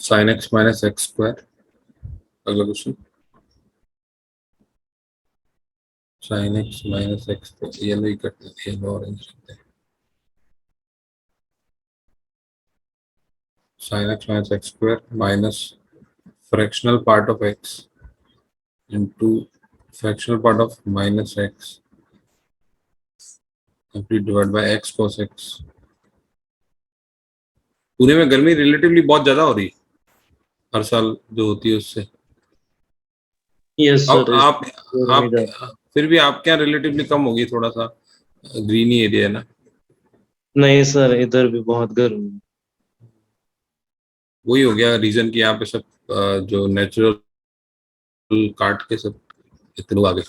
sin x minus x square. अगला question sin x minus x, तो yellow ही करते हैं, येलो ऑरेंज करते हैं. sin x minus x square minus fractional part of x into fractional part of minus x complete divided by x cos x. Pune में गर्मी relatively बहुत ज्यादा हो रही है हर साल जो होती है उससे. यस अब सर. आप फिर भी आपके यहाँ रिलेटिवली कम होगी, थोड़ा सा ग्रीनी एरिया है ना. नहीं सर, इधर भी बहुत गर्मी है. वही हो गया रीजन कि यहाँ पे सब जो नेचुरल काट के सब इतने लोग आ गए.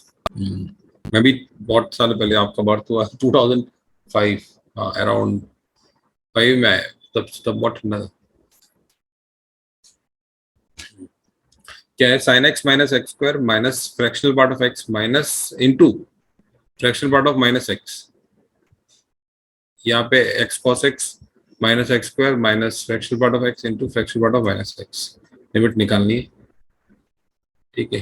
मैं भी बहुत साल पहले, आपका बर्थ हुआ 2005, अराउंड 5 में आया, तब बहुत ठंडा था. क्या है sin x minus x square minus fractional part of x minus into fractional part of minus x. यहाँ पे x cos x minus x square minus fractional part of x into fractional part of minus x. Limit निकालनी है. ठीक है.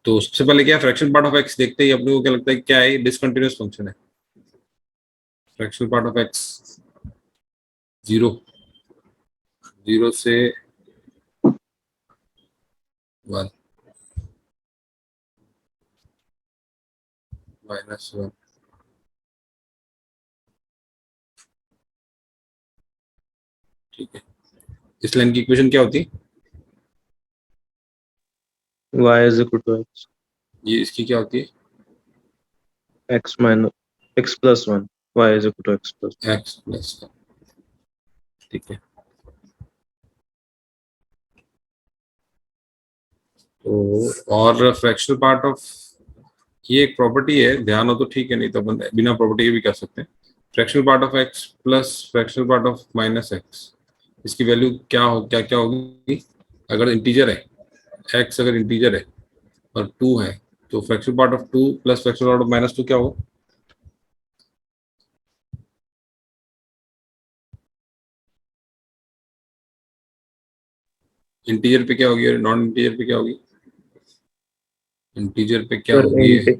तो सबसे पहले क्या फ्रैक्शनल पार्ट ऑफ x देखते ही अपने को क्या लगता है, क्या है, डिसकंटिन्यूअस फंक्शन है. फ्रैक्शनल पार्ट ऑफ x 0 से 1 माइनस 1. ठीक है. इस लाइन की इक्वेशन क्या होती है? y is equal to x. ये इसकी क्या होती है? x minus x plus 1. y is equal to x plus 1. x plus. ठीक है. तो और फ्रैक्शनल पार्ट ऑफ, ये एक प्रॉपर्टी है, ध्यान हो तो ठीक है, नहीं तो अपन बिना प्रॉपर्टी के भी कर सकते हैं. Fractional part of x plus fractional part of minus x, इसकी वैल्यू क्या होगी अगर इंटीजर है. x अगर इंटीजर है और 2 है तो fractional part of 2 plus fractional part of minus 2 क्या होगा? इंटीजर पे क्या होगी और नॉन इंटीजर पे क्या होगी? इंटीजर पे क्या होगी?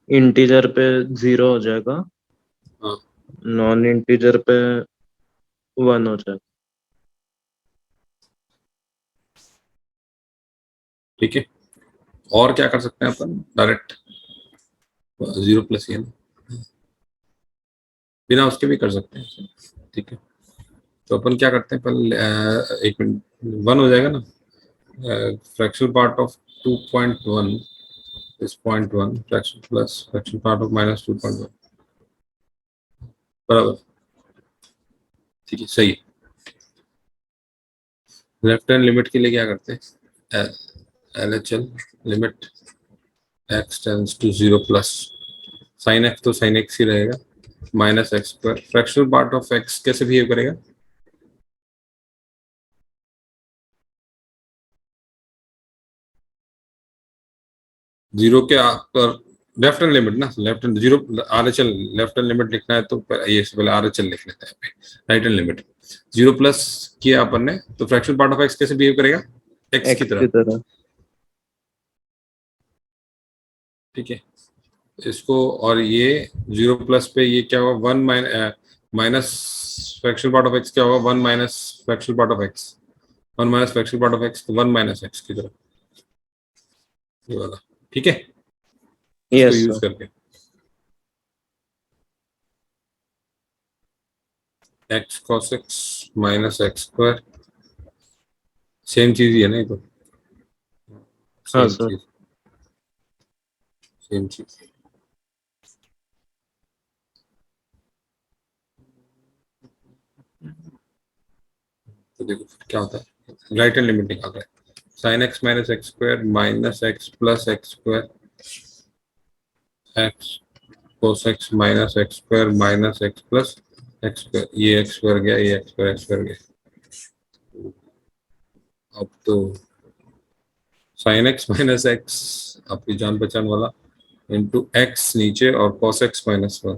इंटीजर पे 0 हो जाएगा. हाँ. नॉन इंटीजर पे 1 हो जाएगा. ठीक है. और क्या कर सकते हैं अपन? डायरेक्ट 0 प्लस ये बिना उसके भी कर सकते हैं. ठीक है. तो अपन क्या करते हैं पहले, एक मिनट, 1 हो जाएगा ना. Fractional part of 2.1 is 0.1 fraction plus fraction part of minus 2.1 बराबर. ठीक है, सही है. लेफ्ट हैंड लिमिट के लिए क्या करते हैं? LHL limit x tends to 0 plus sine x, तो साइन x ही रहेगा, minus x square. Fractional part of x कैसे बिहेव करेगा? जीरो के पर लेफ्ट हैंड लिमिट ना, left hand 0 RHL left hand limit लिखना है तो ये से पहले RHL लिख लेते हैं. राइट हैंड लिमिट 0 प्लस किया अपन ने, तो फ्रैक्शनल पार्ट ऑफ x कैसे बिहेव करेगा? x की तरह. ठीक है. इसको और ये 0 प्लस पे ये क्या होगा? 1 minus fractional part of x क्या होगा? 1 minus fractional part of x, 1 minus fractional part of x, तो 1 माइनस x की तरह, ये वाला. ठीक है. इसको यूज करके x cos x minus x square, same चीज ही है ना ये तो. हाँ सेम सर. चीज, सेम चीज. तो देखो फिर क्या होता है. राइट हैंड लिमिट निकाल रहा है. Sine x minus x square minus x plus x square x cos x minus x square minus x plus x square. ये एक्स स्क्वायर गया, ये एक्स स्क्वायर गया. अब तो साइन एक्स माइनस एक्स आपकी जान पहचान वाला इंटू एक्स नीचे और कॉस एक्स माइनस 1.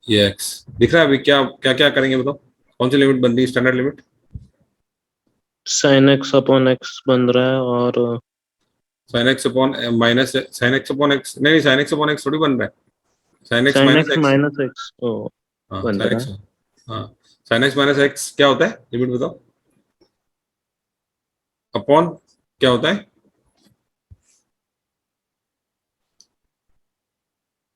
ये x दिख रहा है। अभी क्या क्या क्या करेंगे बताओ, कौन सी लिमिट बन रही है, standard limit? Sine x upon x बन रहा है और sine x upon minus sine x upon x, नहीं साइन एक्स अपॉन एक्स थोड़ी बन रहा है, sine x sine minus x x. Minus x हाँ बन साइन रहा एक्स, है। हाँ साइन एक्स माइनस एक्स क्या होता है, लिमिट बताओ। अपॉन क्या होता है,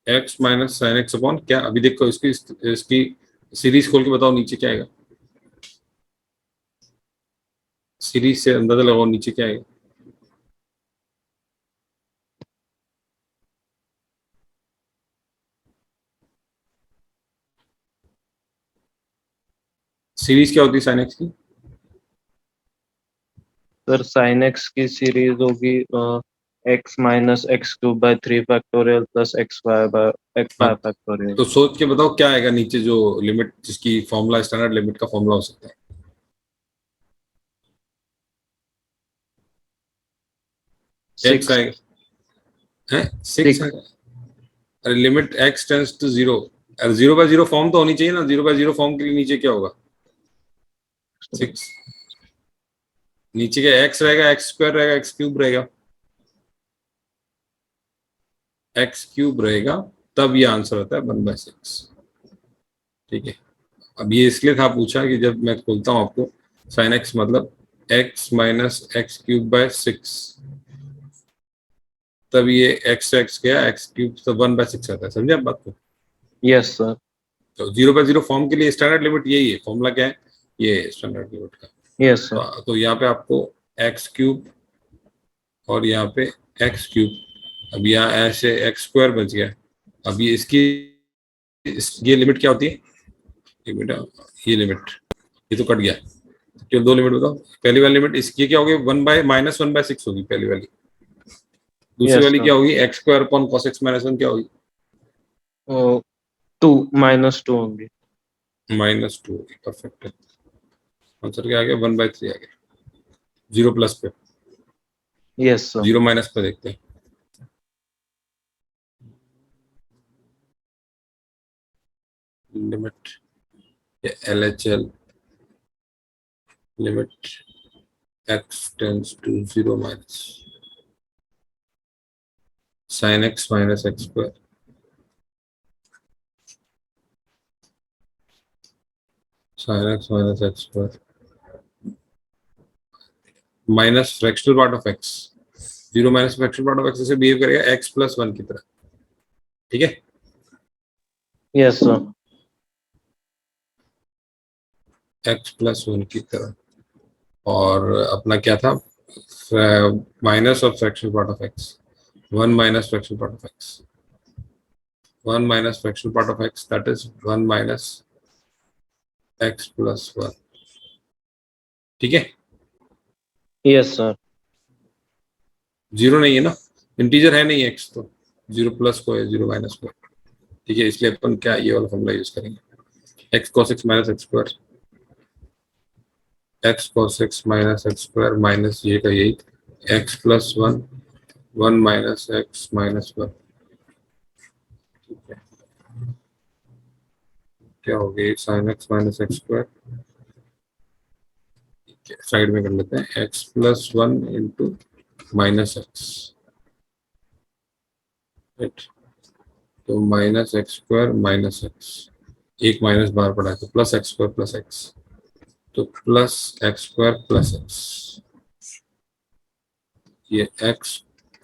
x minus sine x upon क्या, अभी देखो इसकी इसकी सीरीज खोल के बताओ नीचे क्या आएगा, सीरीज से अंदाजा लगाओ नीचे क्या आएगा। सीरीज क्या होती है साइन एक्स की? सर साइन एक्स की सीरीज होगी x minus x cube by 3 factorial plus x y by x हाँ, 5 फैक्टोरियल। तो सोच के बताओ क्या आएगा नीचे, जो लिमिट जिसकी फॉर्मूला स्टैंडर्ड लिमिट का फॉर्मूला हो सकता है। X six. आएगा, है सिक्स सिक्स। आएगा। अरे limit x tends to zero, अरे जीरो बाय जीरो फॉर्म तो होनी चाहिए ना, जीरो बाय जीरो फॉर्म के लिए नीचे क्या होगा, सिक्स। नीचे क्या एक्स रहेगा, एक्स स्क्वायर रहेगा, एक्स क्यूब रहेगा, एक्स क्यूब रहेगा, तब ये आंसर होता है 1/6। ठीक है, अब ये इसलिए था पूछा कि जब मैं खोलता हूँ आपको साइन एक्स मतलब x minus x cube by 6, तब ये एक्स एक्स गया एक्स क्यूब, तो 1/6 आता है, समझे आप बात को। Yes sir. तो जीरो बाय जीरो फॉर्म के लिए स्टैंडर्ड लिमिट यही है, फॉर्मूला क्या है, ये स्टैंडर्ड लिमिट का। Yes sir. तो यहाँ पे आपको एक्स क्यूब और यहाँ पे एक्स क्यूब, अब यहाँ ऐसे एक्स स्क्वायर बच गया। अब ये इसकी ये लिमिट क्या होती है, लिमिट, ये लिमिट, ये तो कट गया। क्यों, दो लिमिट बताओ। पहली वाली लिमिट इसकी क्या होगी, 1/-1/6 होगी पहली वाली। दूसरी यस वाली सर। क्या होगी, x square upon cos x minus one क्या होगी, 2 -2 होंगी। -2 होगी। परफेक्ट है, आंसर क्या आ गया, 1/3 आ गया। जीरो प्लस पे, यस सर। जीरो माइनस पे देखते हैं। Limit L H L, limit x tends to zero minus sine x minus x square, sine x minus x square minus fractional part of x, zero minus fractional part of x से behave करेगा x plus one की तरह। ठीक है, yes sir. X plus one की तरह। और अपना क्या था, minus of fractional part of x, one minus fractional part of x, one minus fractional part of x, that is one minus x plus one. ठीक है, यस सर। जीरो नहीं है ना, इंटीजर है नहीं एक्स, तो जीरो प्लस को है, जीरो माइनस को है। ठीक है, इसलिए अपन क्या ये वाला फॉर्मूला यूज करेंगे, x cos x minus x square, x cos x minus x square minus ये का यही x plus one, one minus x minus one. ठीक है, क्या हो गया, sine x minus x square, side में कर लेते हैं, x plus one into minus x, right. तो minus x square minus x, एक माइनस बाहर पड़ा है तो plus x square plus x, तो plus x square plus x, ये x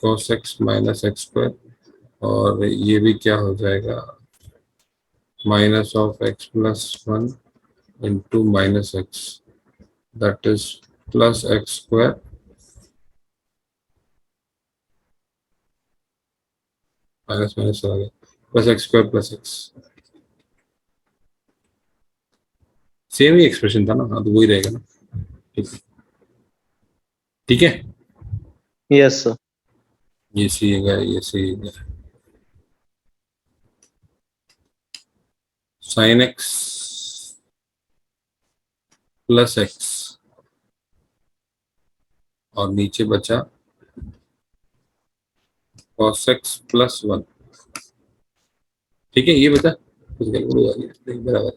cos x minus x square, और ये भी क्या हो जाएगा, minus of x plus one into minus x, that is plus x square minus minus आ गया, plus x square plus x. Same ही एक्सप्रेशन था ना, हाँ तो वही रहेगा ना। ठीक है, ठीक है, यस सर। ये सी है, ये सी है, साइन एक्स प्लस एक्स, और नीचे बचा कॉस एक्स प्लस वन। ठीक है, ये बचा, कुछ गड़बड़ हुआ है, नहीं बराबर।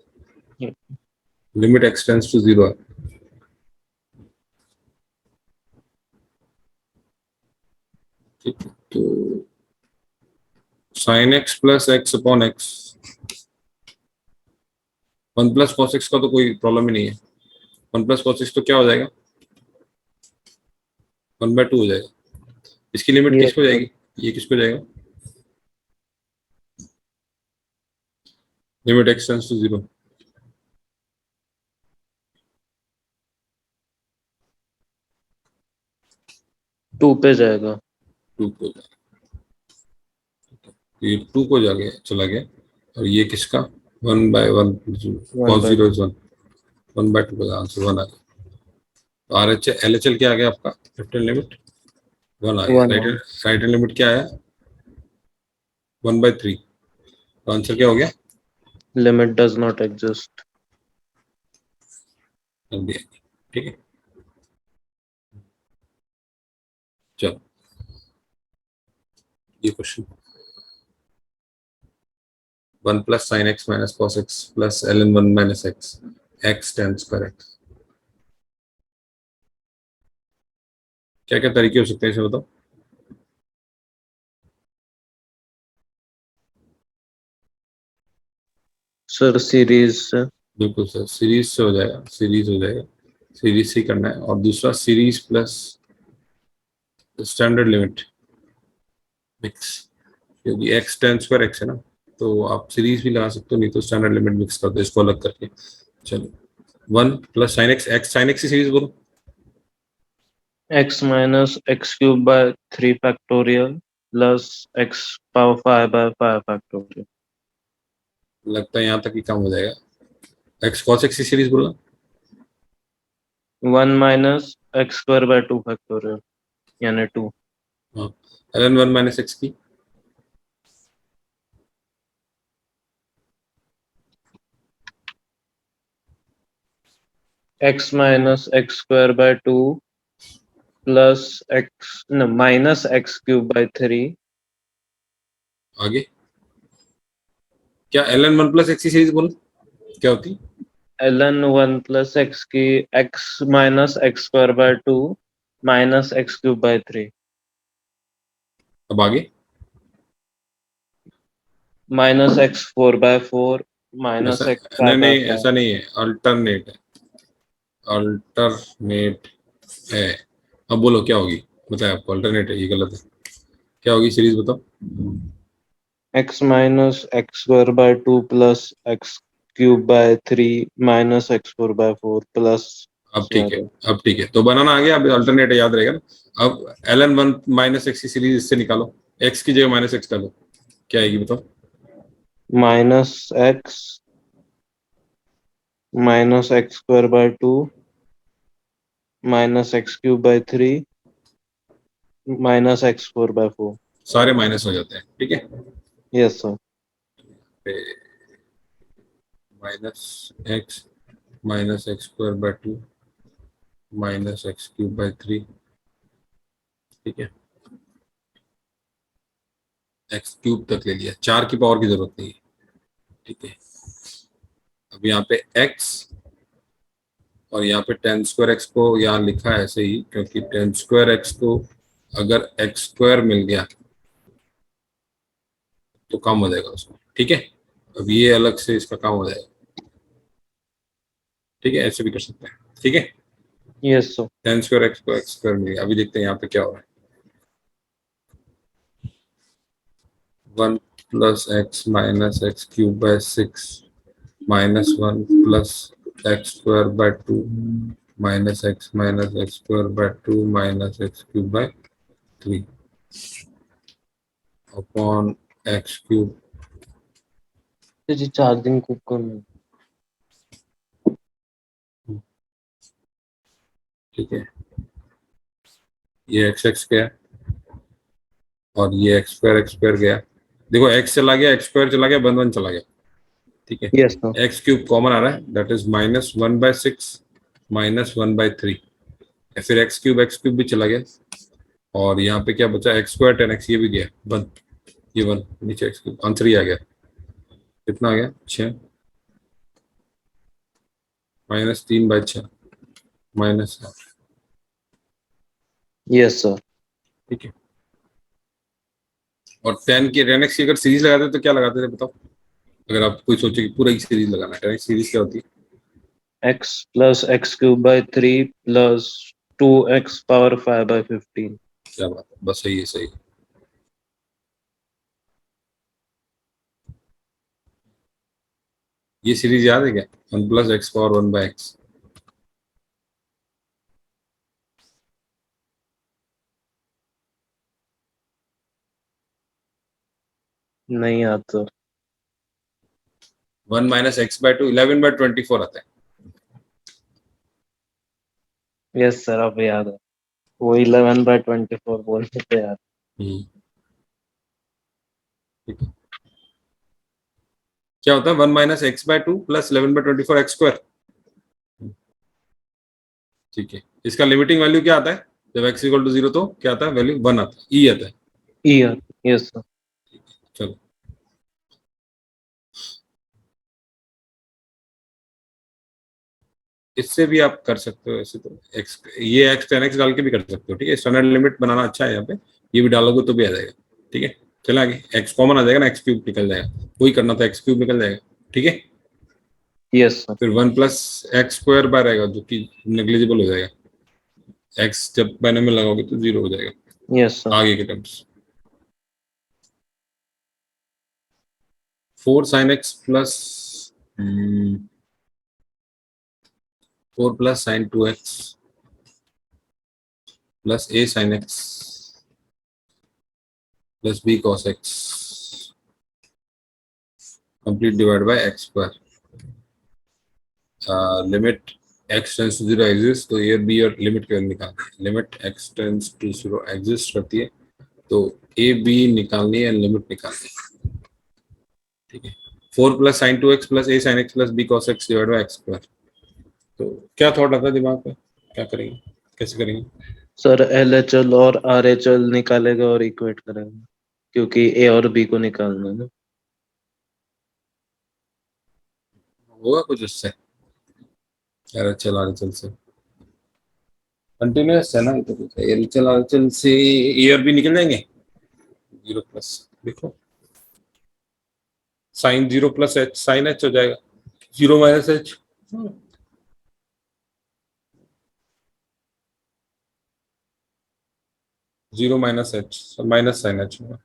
लिमिट x टेंड्स टू 0 है। ठीक है, तो sin x plus x upon x, 1 plus cos x का तो कोई प्रॉब्लम ही नहीं है। 1 प्लस cos x तो क्या हो जाएगा, 1/2 हो जाएगा। इसकी लिमिट ये किसको जाएगी, ये किसको जाएगा, लिमिट x टेंड्स टू 0। 2 पे जाएगा। 2 को जाएगा, ये 2 को जाके चला गया, और ये किसका 1/1, वन cos बाय 0 इज 1, 1/2 का आंसर 1 आ गया। तो R H L H L क्या आ गया आपका, लेफ्ट हैंड लिमिट 1 आ गया, 1 राइट हैंड लिमिट क्या आया 1/3। तो आंसर क्या हो गया, लिमिट डज नॉट एग्जिस्ट। कर दिया। ठीक है, चलो ये question, 1 plus sine x minus cos x plus L N 1 minus x, x tends पर एक्स, क्या क्या तरीके हो सकते हैं इसे बताओ। सर सीरीज से। बिल्कुल सर, सीरीज से हो जाएगा, सीरीज हो जाएगा, सीरीज से ही करना है। और दूसरा series plus standard limit mix, क्योंकि एक्स टेंस पर एक्स है ना, तो आप सीरीज भी लगा सकते हो, नहीं तो स्टैंडर्ड लिमिट मिक्स कर दो इसको अलग करके। चलो 1 plus sine x sine x की सीरीज बोलो। x minus x cube by 3 factorial plus x power 5 by 5 factorial. लगता है यहाँ तक ही काम हो जाएगा। एक्स कॉस एक्स की सीरीज बोलना। 1 minus x square by 2 factorial यानी 2। हाँ, ln 1 माइनस एक्स की, x minus x square by 2 plus x न माइनस एक्स क्यूब बाय 3। आगे क्या ln 1 प्लस एक्स की सीरीज बोलना क्या होती, ln 1 प्लस एक्स की x minus x square by 2 minus x cube by 3 अब आगे माइनस एक्स 4 बाय 4 माइनस ऐसा, एक्स नहीं 5 बाय नहीं 5। ऐसा नहीं है, अल्टरनेट है, अल्टरनेट है। अब बोलो क्या होगी, बताया आपको अल्टरनेट है, ये गलत है, क्या होगी सीरीज बताओ। x minus x square by 2 plus x cube by 3 minus x 4 by 4 plus अब ठीक है, अब ठीक है, तो बनाना आ गया, अब अल्टरनेट है याद रहेगा ना। अब ln 1 माइनस एक्स की सीरीज इससे निकालो, एक्स की जगह माइनस एक्स डालो, क्या आएगी बताओ। Minus x square by 2 minus x cube by 3 minus x 4 by 4। सारे माइनस हो जाते हैं, ठीक है, yes sir. Minus x square by 2 minus x cube by 3, ठीक है, एक्स क्यूब तक ले लिया, 4 की पावर की जरूरत नहीं है, ठीक है। अब यहाँ पे x और यहाँ पे टेन स्क्वायर एक्स को यहाँ लिखा है ऐसे ही, क्योंकि टेन स्क्वायर एक्स को अगर एक्स स्क्वायर मिल गया तो काम हो जाएगा उसको, ठीक है। अब ये अलग से इसका काम हो जाएगा, ठीक है, ऐसे भी कर सकते हैं, ठीक है। Yes sir. Ten square x को एक्स स्क्वायर मिल गया, अभी देखते हैं यहाँ पे क्या हो रहा है। 1 plus x minus x cube by 6 minus 1 plus x square by 2 minus x square by 2 minus x cube by 3 upon x cube, जी चार्जिंग को करना। ठीक है। ये एक्स एक्स गया और ये एक्स स्क्वायर गया, देखो एक्स चला गया, एक्स स्क्वायर चला गया, वन वन चला गया, ठीक है। Yes sir. X cube common आ रहा है, दैट इज -1/6 -1/3, फिर एक्स क्यूब भी चला गया, और यहाँ पे क्या बचा, एक्स स्क्वायर 10x, ये भी गया वन, ये वन नीचे एक्स क्यूब, आंसर ही आ गया। कितना आ गया 6 -3/6 -7। Yes sir. ठीक है। और 10 की 10x की अगर सीरीज लगाते तो क्या लगाते थे बताओ? अगर आप कोई सोचे कि पूरा ही सीरीज लगाना है, 10x सीरीज क्या होती है? x plus x³ by 3 plus 2x⁵/15। क्या बात है, बस सही है, सही है। ये सीरीज याद है क्या? 1 + x⁴ 1/x। नहीं याद सर। 1 - x/2 11/24 आता है। यस सर अब याद है। वो 11/24 बोलते थे यार। हम्म, ठीक है। क्या होता है 1 - x/2 प्लस 11/24 x²? ठीक है। इसका लिमिटिंग वैल्यू क्या आता है? जब x = 0 तो क्या आता है? वैल्यू 1 आता है, ई आता है। ईयर। Yes sir. चलो, इससे भी आप कर सकते हो ऐसे तो। x ये x 10x डाल के भी कर सकते हो। ठीक है, स्टैंडर्ड लिमिट बनाना अच्छा है यहाँ पे। ये भी डालोगे तो भी आ जाएगा। ठीक है, चला आगे। x कॉमन आ जाएगा ना, x³ निकल जाएगा। वही करना था, x³ निकल जाएगा। ठीक है। Yes sir. फिर 1 + x² बार आएगा जो कि नेग्लिजिबल हो जाएगा। x जब मैंने में लगाओगे तो 0 हो जाएगा। Yes sir. आगे के terms 4 sin x plus 4 + sin 2x plus a sin x plus b cos x complete divide by x²। Limit x tends to 0 exist, तो ये बी और लिमिट के निकालनी है। Limit x tends to 0 exist करती है तो ए बी निकालनी है, लिमिट निकालनी है। ठीक है। 4 + sin 2x plus a sin x plus b cos x divide by x²। तो क्या थॉट आता है दिमाग में? क्या करेंगे, कैसे करेंगे? सर LHL और RHL निकालेगा और इक्वेट करेगा, क्योंकि A और B को निकालना है ना। होगा कुछ उससे? यार चल चल से कंटिन्यूअस है ना, ये तो कुछ है। चल से ए और बी निकल जाएंगे। 0 प्लस, देखो साइन 0 + h साइन h हो जाएगा। 0 - h 0 - h minus sine h होगा।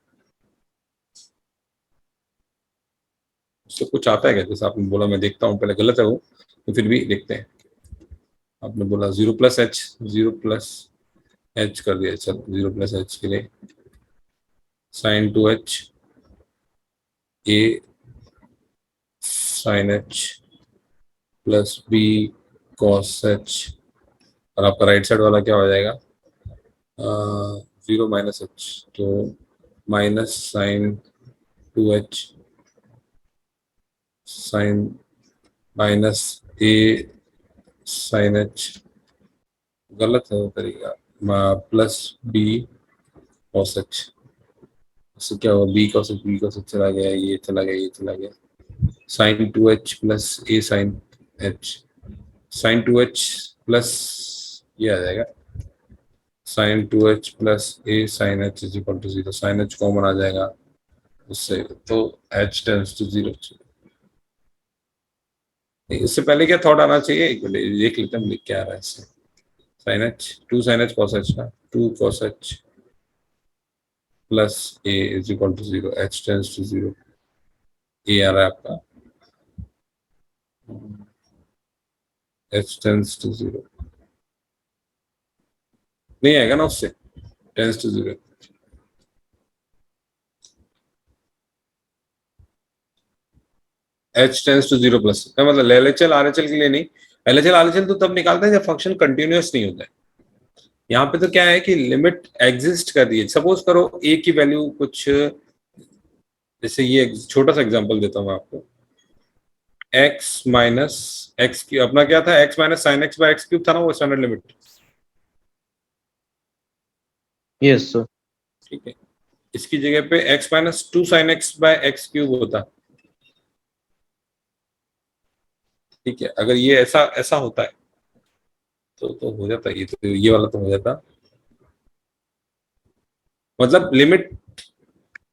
उससे कुछ आता है क्या? जैसे आपने बोला, मैं देखता हूँ पहले, गलत है वो तो फिर भी देखते हैं। आपने बोला 0 + h, 0 + h कर दिया। चल 0 + h के लिए sine 2h a sine h plus b cos h। और आपका राइट साइड वाला क्या हो जाएगा? 0 - h, तो minus sine 2h sine minus a sine h। गलत है वो तरीका। Plus b cos h। इससे क्या हुआ? b cos h चला गया, ये चला गया, ये चला गया। Sine 2h plus a sine h। Sine 2h plus ये आ जाएगा sine 2h plus a sine h is equal to 0। Sine h common आ जाएगा उससे, तो h टेंस टू 0। इससे पहले क्या थॉट आना चाहिए? एक मिनट देख लेते हैं हम लिख क्या आ रहा है इससे। Sine h 2 sin h cos h ना, 2 cos h plus a is equal to 0। h tends to 0, ये आ रहा है आपका h टेंस टू 0। नहीं आएगा ना उससे, tends to 0। h tends to 0 plus का मतलब LHL RHL के लिए नहीं। LHL RHL तो तब निकालते हैं जब फंक्शन कंटिन्यूअस नहीं होता है। यहाँ पे तो क्या है कि लिमिट एग्जिस्ट कर रही है। सपोज करो a की वैल्यू कुछ, जैसे ये छोटा सा एग्जांपल देता हूँ आपको। x माइनस एक्स क्यू अपना क्या था? x - sin x bye x³ था ना वो स्टैंडर्ड लिमिट। Yes sir. ठीक है। इसकी जगह पे x - 2 sin x bye x³ होता। ठीक है, अगर ये ऐसा ऐसा होता है तो हो जाता है, ये वाला तो हो जाता, मतलब लिमिट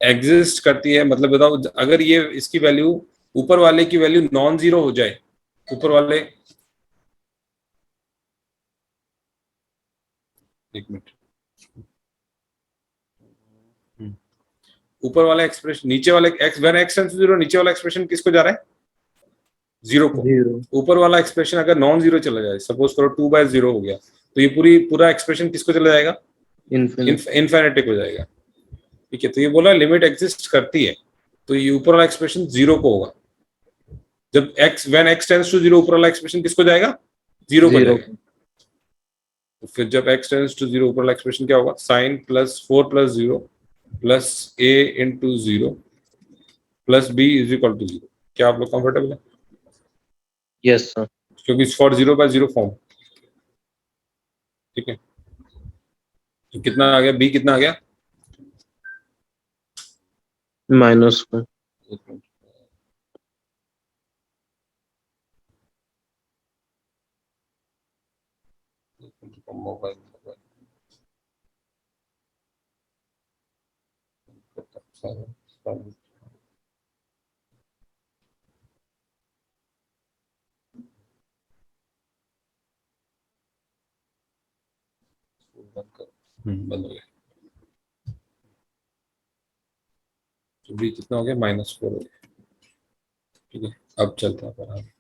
एग्जिस्ट करती है, मतलब बताओ अगर ये इसकी वैल्यू, ऊपर वाले की वैल्यू नॉन जीरो हो जाए, ऊपर वाले, एक मिनट, ऊपर वाला एक्सप्रेशन, नीचे वाले x, when x tends to zero, नीचे वाला एक्सप्रेशन किसको जा रहा है, जीरो को। जीरो ऊपर वाला एक्सप्रेशन अगर नॉन जीरो चला जाए, सपोज करो 2/0 हो गया, तो ये पूरा एक्सप्रेशन किसको चला जाएगा, इन्फिनिट। इनफिनिटी हो जाएगा। ठीक है, तो ये बोला लिमिट एग्जिस्ट करती है, तो ये ऊपर वाला एक्सप्रेशन जीरो को होगा। जब x, when x tends to zero, ऊपर वाला एक्सप्रेशन किसको जाएगा, जीरो को जीरो। जाएगा। तो फिर जब एक्स टेंड्स टू जीरो, ऊपर वाला एक्सप्रेशन क्या होगा, sine plus 4 + 0 plus a into 0 plus b is equal to 0। क्या आप लोग कंफर्टेबल है, यस सर। क्योंकि फॉर 0/0 फॉर्म। ठीक है, तो कितना आ गया, b कितना आ गया, माइनस को। एक मिनट, मोबाइल बंद हो गया, तो b कितना हो गया, -4 हो गया। ठीक है, अब चलता है पर आगे।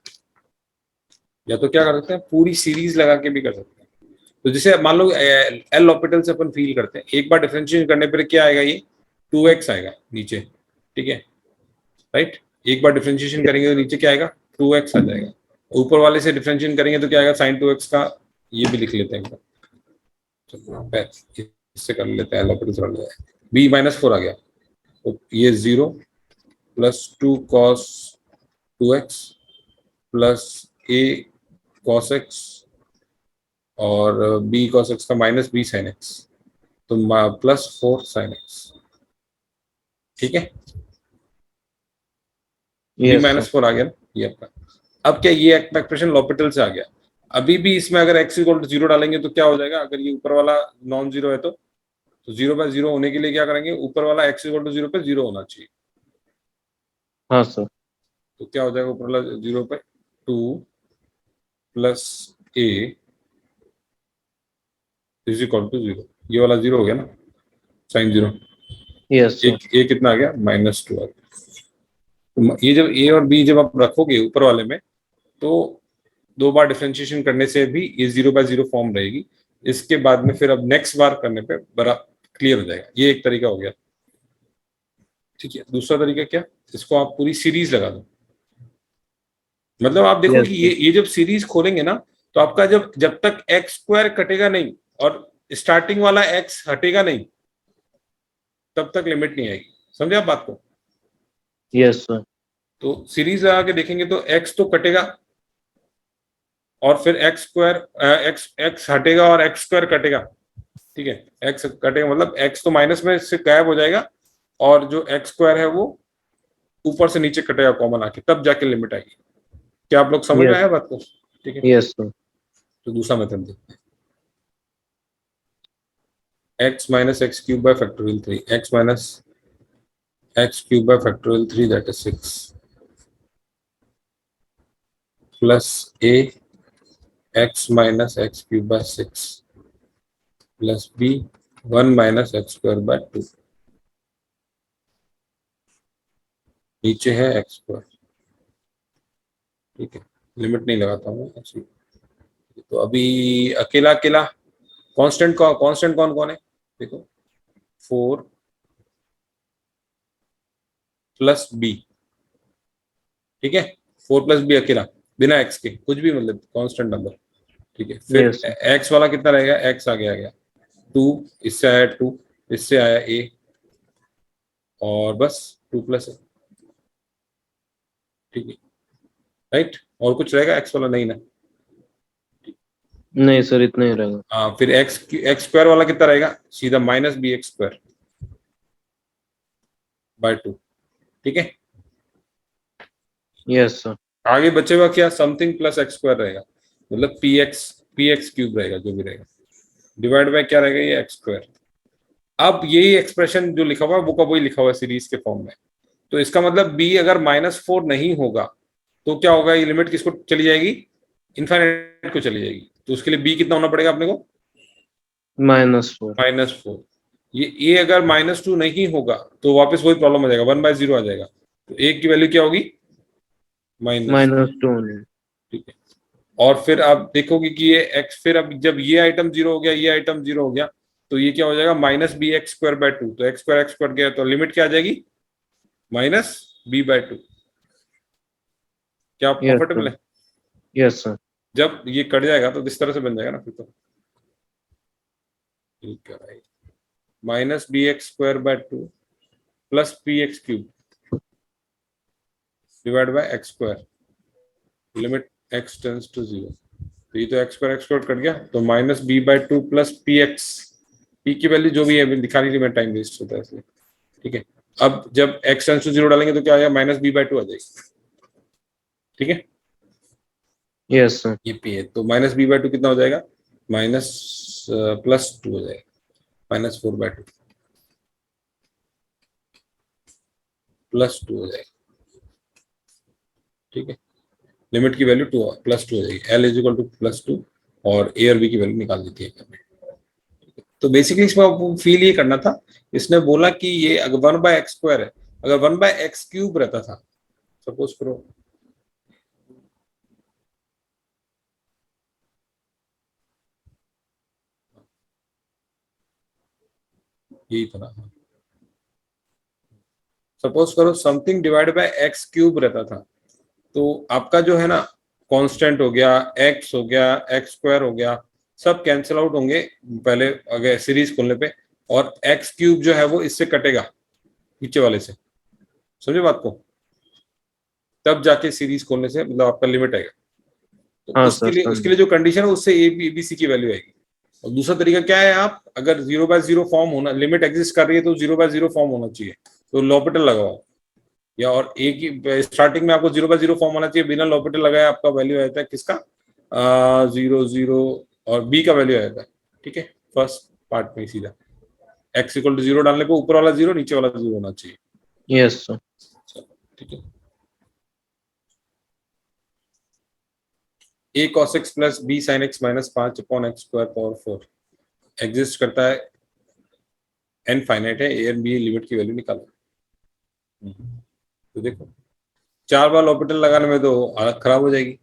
या तो क्या कर सकते हैं, पूरी सीरीज लगा के भी कर सकते हैं। तो जैसे मान लो एल ऑर्बिटल से अपन फील करते हैं, एक बार डिफरेंशिएशन करने पर क्या आएगा, ये 2x आएगा नीचे। ठीक है, राइट, एक बार डिफरेंशिएशन करेंगे तो नीचे क्या आएगा, 2x आ जाएगा। ऊपर वाले से डिफरेंशिएशन करेंगे तो क्या आएगा, sin 2x का, ये भी लिख लेते हैं इससे कर लेते हैं, एल ऑर्बिटल से कर लेते हैं, b -4 आ गया, तो ये 0 + 2 cos 2x plus a cos x और b cos x का माइनस b sin x, तो +4 sin x। ठीक है, b यस सर। -4 आ गया ना ये आपका। अब क्या, ये एक्सप्रेशन लॉपिटल से आ गया। अभी भी इसमें अगर x = 0 डालेंगे तो क्या हो जाएगा, अगर ये ऊपर वाला नॉन जीरो है तो 0/0 होने के लिए क्या करेंगे, ऊपर वाला x = 0 पे 0 होना चाहिए। हाँ सर। तो क्या हो जाएगा, ऊपर वाला 0 पे 2 + a इज इक्वल टू 0, ये वाला 0 हो गया ना, sin 0। Yes sir. एक a कितना आ गया, -2 आ गया। तो ये जब a और b जब आप रखोगे ऊपर वाले में, तो दो बार डिफरेंशिएशन करने से भी ये 0/0 फॉर्म रहेगी। इसके बाद में फिर अब नेक्स्ट बार करने पे बड़ा क्लियर हो जाएगा। ये एक तरीका हो गया। ठीक है, दूसरा तरीका क्या, इसको आप पूरी सीरीज लगा दो। मतलब आप देखो यस कि सर। ये जब सीरीज खोलेंगे ना, तो आपका जब तक x² कटेगा नहीं और स्टार्टिंग वाला x हटेगा नहीं, तब तक लिमिट नहीं आएगी। समझे आप बात को। Yes sir. तो सीरीज लगा के देखेंगे तो x तो कटेगा, और फिर x हटेगा और x² कटेगा। ठीक है, x कटेगा मतलब x तो माइनस में से गायब हो जाएगा, और जो x² है वो ऊपर से नीचे कटेगा कॉमन आके, तब जाके लिमिट आएगी। क्या आप लोग समझ में यस। आया बात को। ठीक है, यस सर। तो दूसरा मेथड देखते हैं, x - x³ / 3, x - x³ / 3 that is 6 plus a x - x³ / 6 plus b 1 - x²/2, नीचे है x²। ठीक है, लिमिट नहीं लगाता हूँ ऐसे। तो अभी अकेला अकेला कांस्टेंट कौन कौन है, देखो 4 + b। ठीक है, 4 + b अकेला, बिना x के, कुछ भी मतलब कांस्टेंट नंबर। ठीक है, फिर यस सर। x वाला कितना रहेगा, x आगे आ गया 2, इससे आया 2, इससे आया a, और बस 2 + a। ठीक है, राइट, और कुछ रहेगा x वाला नहीं ना। नहीं सर, इतना ही रहेगा। हाँ, फिर x² वाला कितना रहेगा, सीधा -bx² / 2। ठीक है, यस सर। आगे बचेगा क्या, समथिंग प्लस एक्स स्क्वायर रहेगा, मतलब पी एक्स क्यूब रहेगा, जो भी रहेगा, डिवाइड बाय क्या रहेगा, ये एक्स स्क्वायर। अब यही एक्सप्रेशन जो लिखा हुआ है वो का वही लिखा हुआ है सीरीज के फॉर्म में। तो इसका मतलब बी अगर -4 नहीं होगा तो क्या होगा, ये लिमिट किसको चली जाएगी, इनफाइनाइट को चली जाएगी। तो उसके लिए बी कितना होना पड़ेगा अपने को, -4। -4। ये ए अगर -2 नहीं होगा तो वापस वही प्रॉब्लम आ जाएगा, 1/0 आ जाएगा। तो ए की वैल्यू क्या होगी, -2। -2। ठीक है। और फिर आप देखोगे कि ये एक्स, फिर अब जब ये आइटम जीरो हो गया, ये आइटम जीरो हो गया, तो ये क्या हो जाएगा, -bx²/2। तो x² गया तो लिमिट क्या आ जाएगी, -b/2। क्या आप यस कंफर्टेबल सर। है। Yes sir. जब ये कट जाएगा तो इस तरह से बन जाएगा ना फिर तो, ठीक है भाई, -bx²/2 plus px³ divide by x², limit x tends to 0। तो ये तो x² कट गया, तो -b/2 प्लस px, p की वैल्यू जो भी है दिखाने के लिए मैं टाइम वेस्ट होता है इसलिए। ठीक है। अब जब x टेंड्स टू 0 डालेंगे तो क्या आएगा, -b/2 आ जाएगी। ठीक है, यस सर। ये p है, तो -b/2 कितना हो जाएगा, माइनस +2 हो जाएगा, -4/2 +2 हो जाएगा। ठीक है, लिमिट की वैल्यू +2 हो जाएगी, L इज इक्वल टू +2, और A और B की वैल्यू निकाल देती है। तो बेसिकली इसमें आपको फील ये करना था, इसने बोला कि ये अगर 1/x² है, अगर 1/x³ रहता था, सपोज करो, यही था ना, सपोज करो समथिंग डिवाइड बाय x³ रहता था, तो आपका जो है ना कांस्टेंट हो गया, x हो गया, x² हो गया, सब कैंसिल आउट होंगे पहले अगर सीरीज खोलने पे, और x³ जो है वो इससे कटेगा, नीचे वाले से, समझे बात को, तब जाके सीरीज खोलने से मतलब आपका लिमिट आएगा। तो हाँ उसके सर लिए समझ। उसके लिए जो कंडीशन है उससे ए बी सी की वैल्यू आएगी। और दूसरा तरीका क्या है, आप अगर 0/0 फॉर्म होना, लिमिट एग्जिस्ट कर रही है तो 0/0 फॉर्म होना चाहिए, तो लॉपिटल लगाओ, या और ए की स्टार्टिंग में आपको 0/0 फॉर्म होना चाहिए, बिना लॉपिटल लगाए आपका वैल्यू आ जाता है किसका, 0 0, और बी का वैल्यू आ जाता है। ठीक है, फर्स्ट पार्ट में सीधा x = 0 डालने पे ऊपर वाला 0 नीचे वाला 0 होना चाहिए। Yes sir. ठीक है, a cos x plus b sin x -5/x² exist करता है, n फाइनाइट है, a और b लिमिट की वैल्यू निकालो। तो देखो 4 बार लॉपिटल लगाने में तो हालत खराब हो जाएगी,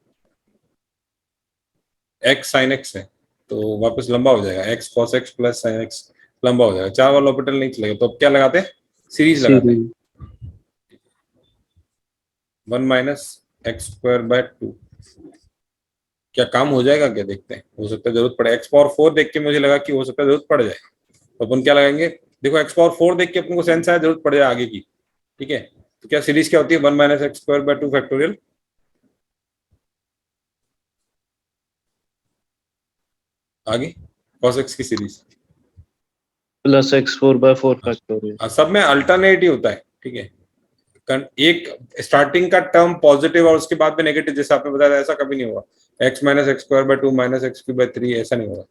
x sin x है तो वापस लंबा हो जाएगा, x cos x plus sin x लंबा हो जाएगा, 4 बार लॉपिटल नहीं चलेगा, तो अब क्या लगाते हैं, सीरीज लगाते हैं, सीरीज। 1 - x²/2। क्या काम हो जाएगा, क्या देखते हैं, हो सकता है जरूरत पड़े, x⁴ देख के मुझे लगा कि हो सकता है जरूरत पड़ जाए, तो अपन क्या लगाएंगे, देखो x⁴ देख के अपन को सेंस आया जरूरत पड़ जाए आगे की। ठीक है, तो क्या सीरीज क्या होती है, 1 - x²/2 फैक्टोरियल, आगे cos x की सीरीज, +x4/4 फैक्टोरियल। सब में अल्टरनेट ही होता है। ठीक है, एक स्टार्टिंग का टर्म पॉजिटिव और उसके बाद में नेगेटिव, जैसे आपने बताया ऐसा कभी नहीं होगा, x - x²/2 -x³/3 ऐसा नहीं होगा।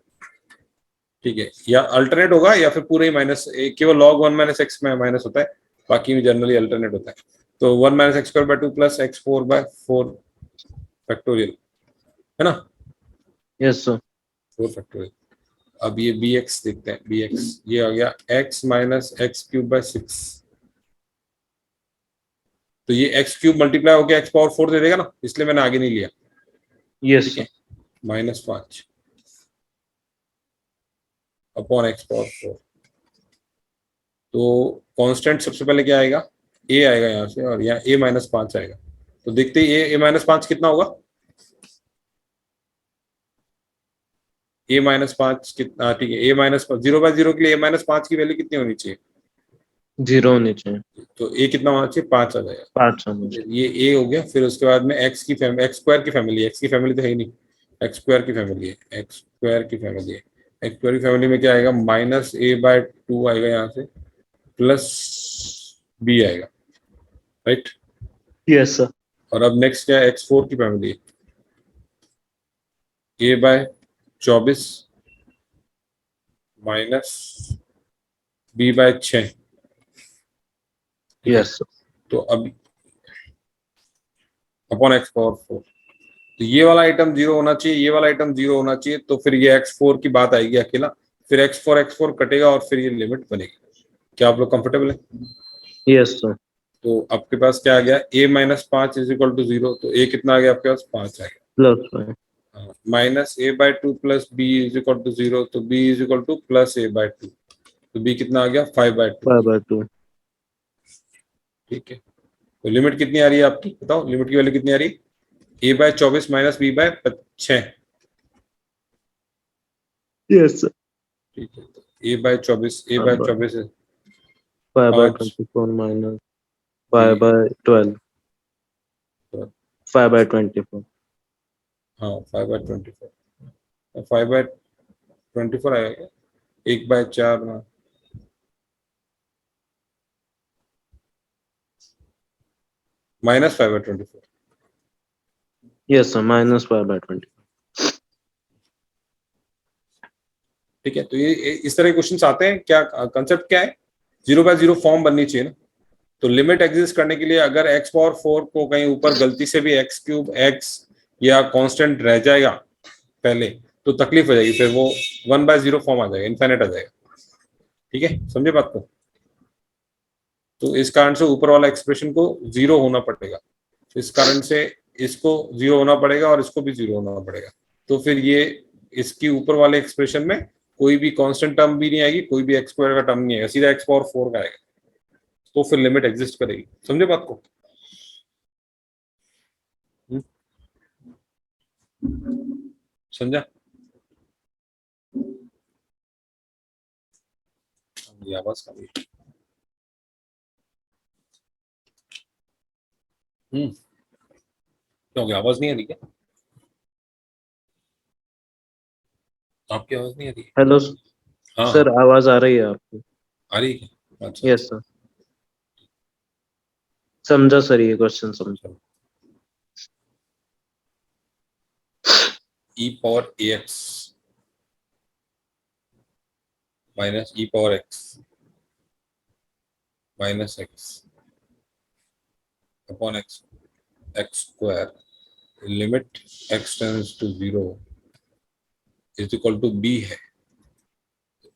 ठीक है, या अल्टरनेट होगा या फिर पूरे ही माइनस, केवल log 1 - x में माइनस होता है, बाकी जनरली अल्टरनेट होता है। तो 1 - x²/2 प्लस x4/4 फैक्टोरियल, है ना, यस सर। 4 फैक्टोरियल। अब ये bx देखते हैं, bx ये आ गया x - x³/6, तो ये x³ मल्टीप्लाई होकर x⁴ दे देगा ना, इसलिए मैंने आगे नहीं लिया। यस ठीक सर। है, -5 अपॉन x⁴। तो कांस्टेंट सबसे पहले क्या आएगा, a आएगा यहाँ से, और यहाँ a - 5 आएगा, तो देखते ही a - 5 कितना होगा, a - 5 कितना, ठीक है, a - 0/0 के लिए a - 5 की वैल्यू कितनी होनी चाहिए, 0 होनी चाहिए। तो a कितना होना चाहिए, 5 आ जाएगा। 5 होनी चाहिए। ये a हो गया, फिर उसके बाद में x² की फैमिली, x की फैमिली तो है ही नहीं, x² की फैमिली है, x² की फैमिली है, x² की फैमिली में क्या आएगा, -a/2 आएगा यहाँ से, प्लस b आएगा, राइट। Yes sir. और अब नेक्स्ट क्या है, x4 की फैमिली है, a/24 माइनस b/6, ठीक है। यस तो अब अपॉन x⁴ तो ये वाला आइटम जीरो होना चाहिए, ये वाला आइटम जीरो होना चाहिए, तो फिर ये x4 की बात आएगी अकेला, फिर x4 कटेगा और फिर ये लिमिट बनेगी। क्या आप लोग कंफर्टेबल है? यस सर तो आपके पास क्या आ गया, a-5 इज इक्वल टू 0, तो a कितना आ गया आपके पास, 5 आ प्लस गया। Minus a/2 plus b is equal to 0, तो b is equal to plus a/2, तो b कितना आ गया, 5/2, 5/2 ठीक है। तो लिमिट कितनी आ रही है आपकी, बताओ लिमिट की वैल्यू कितनी आ रही है, a/24 minus b/6, yes sir ठीक है। तो a/24 है 5, 5/24 माइनस 5/12 5/24 हाँ 5/24, 5/24 आएगा, 1/4 में -5/24, यस सर -5/20 ठीक है। तो ये इस तरह के क्वेश्चन आते हैं, क्या कंसेप्ट क्या है, 0/0 फॉर्म बननी चाहिए ना। तो लिमिट एग्जिस्ट करने के लिए अगर x⁴ को कहीं ऊपर गलती से भी x³ x या कांस्टेंट रह जाएगा पहले, तो तकलीफ हो जाएगी, फिर वो 1/0 फॉर्म आ जाएगा, इनफाइनाइट आ जाएगा, ठीक है, समझे बात को। तो इस कारण से ऊपर वाला एक्सप्रेशन को जीरो होना पड़ेगा, इस कारण से इसको जीरो होना पड़ेगा और इसको भी जीरो होना पड़ेगा, तो फिर ये इसकी ऊपर वाले एक्सप्रेशन में कोई भी कांस्टेंट टर्म भी नहीं आएगी, कोई भी x² का टर्म नहीं आएगा, सीधा x⁴ का आएगा, तो फिर लिमिट एग्जिस्ट करेगी, समझे बात को। समझा, ये आवाज का भी क्योंकि आवाज नहीं आ रही क्या, आपकी आवाज नहीं आ रही है? हेलो हाँ सर हाँ, आवाज आ रही है आपकी आ रही है क्या, अच्छा यस अच्छा, सर समझा सर ये क्वेश्चन समझा चलो। e⁴ax minus e⁴x minus x upon x² limit x tends to 0 is equal to b है,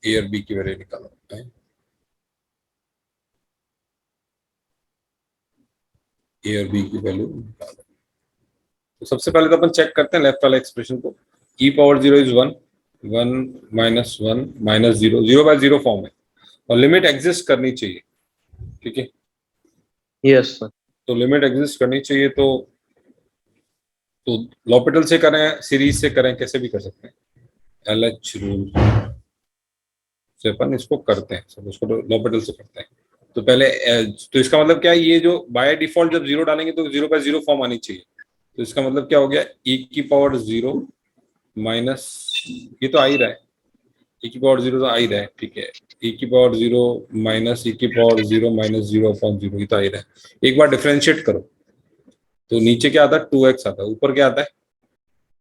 a और b की वैल्यू निकालो है, a और b की वैल्यू निकालो। तो सबसे पहले तो अपन चेक करते हैं लेफ्ट वाला एक्सप्रेशन को, e⁴0 is 1, 1 minus 1 minus 0, 0/0 form है और लिमिट एग्जिस्ट करनी चाहिए, ठीक है। यस सर तो लिमिट एग्जिस्ट करनी चाहिए, तो लॉपिटल से करें, सीरीज से करें, कैसे भी कर सकते हैं, LH रूल से अपन इसको करते हैं, सब उसको लॉपिटल से करते हैं। तो पहले तो इसका मतलब क्या है, ये जो बाय डिफॉल्ट जब 0 डालेंगे तो 0/0 फॉर्म आनी चाहिए, तो इसका मतलब क्या हो गया, e⁴0 माइनस, ये तो आ ही रहा है, e⁴0 तो आ ही रहा है, ठीक है, e⁴0 माइनस e⁴0 माइनस 0/0, ये तो आ ही रहा है। एक बार डिफरेंशिएट करो तो नीचे क्या आता है, 2x आता है, ऊपर क्या आता है,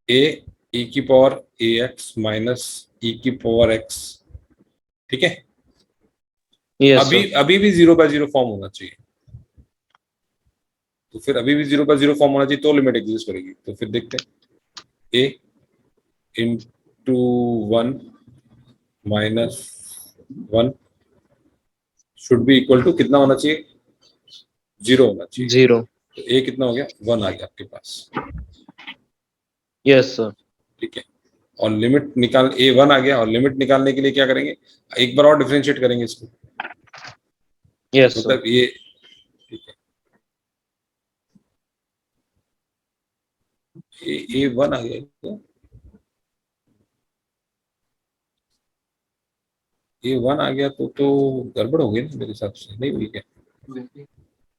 a e⁴ax माइनस e⁴x, ठीक है। यस अभी सर अभी भी 0/0 फॉर्म होना चाहिए, तो फिर अभी भी 0/0 फॉर्म होना चाहिए तो लिमिट एग्जिस्ट करेगी, तो फिर देखते हैं, a into 1 minus 1 should be equal to कितना होना चाहिए, 0 होना चाहिए, 0 तो a कितना हो गया, 1 आ गया आपके पास, यस सर ठीक है। और लिमिट निकाल, a 1 आ गया, और लिमिट निकालने के लिए क्या करेंगे, एक बार और डिफरेंशिएट करेंगे इसको, यस सर मतलब ये, ठीक है, a 1 आ गया क्या? a 1 आ गया तो गड़बड़ हो गई ना मेरे हिसाब से, नहीं हुई क्या?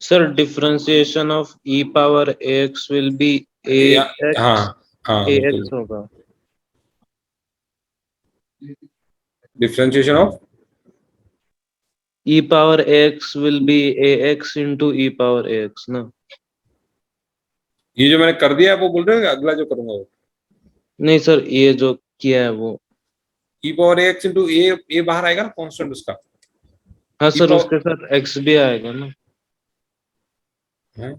Sir differentiation of e⁴ax will be या, हाँ ax हाँ बिल्कुल, ax होगा differentiation of, e⁴ax will be ax into e⁴ax ना ये जो मैंने कर दिया है वो बोल रहे हो, अगला जो करूंगा वो नहीं सर, ये जो किया है वो। ई पावर एक्स इंटू ए बाहर आएगा ना कांस्टेंट उसका। हाँ ई सर, पावर उसके साथ एक्स भी आएगा ना। है,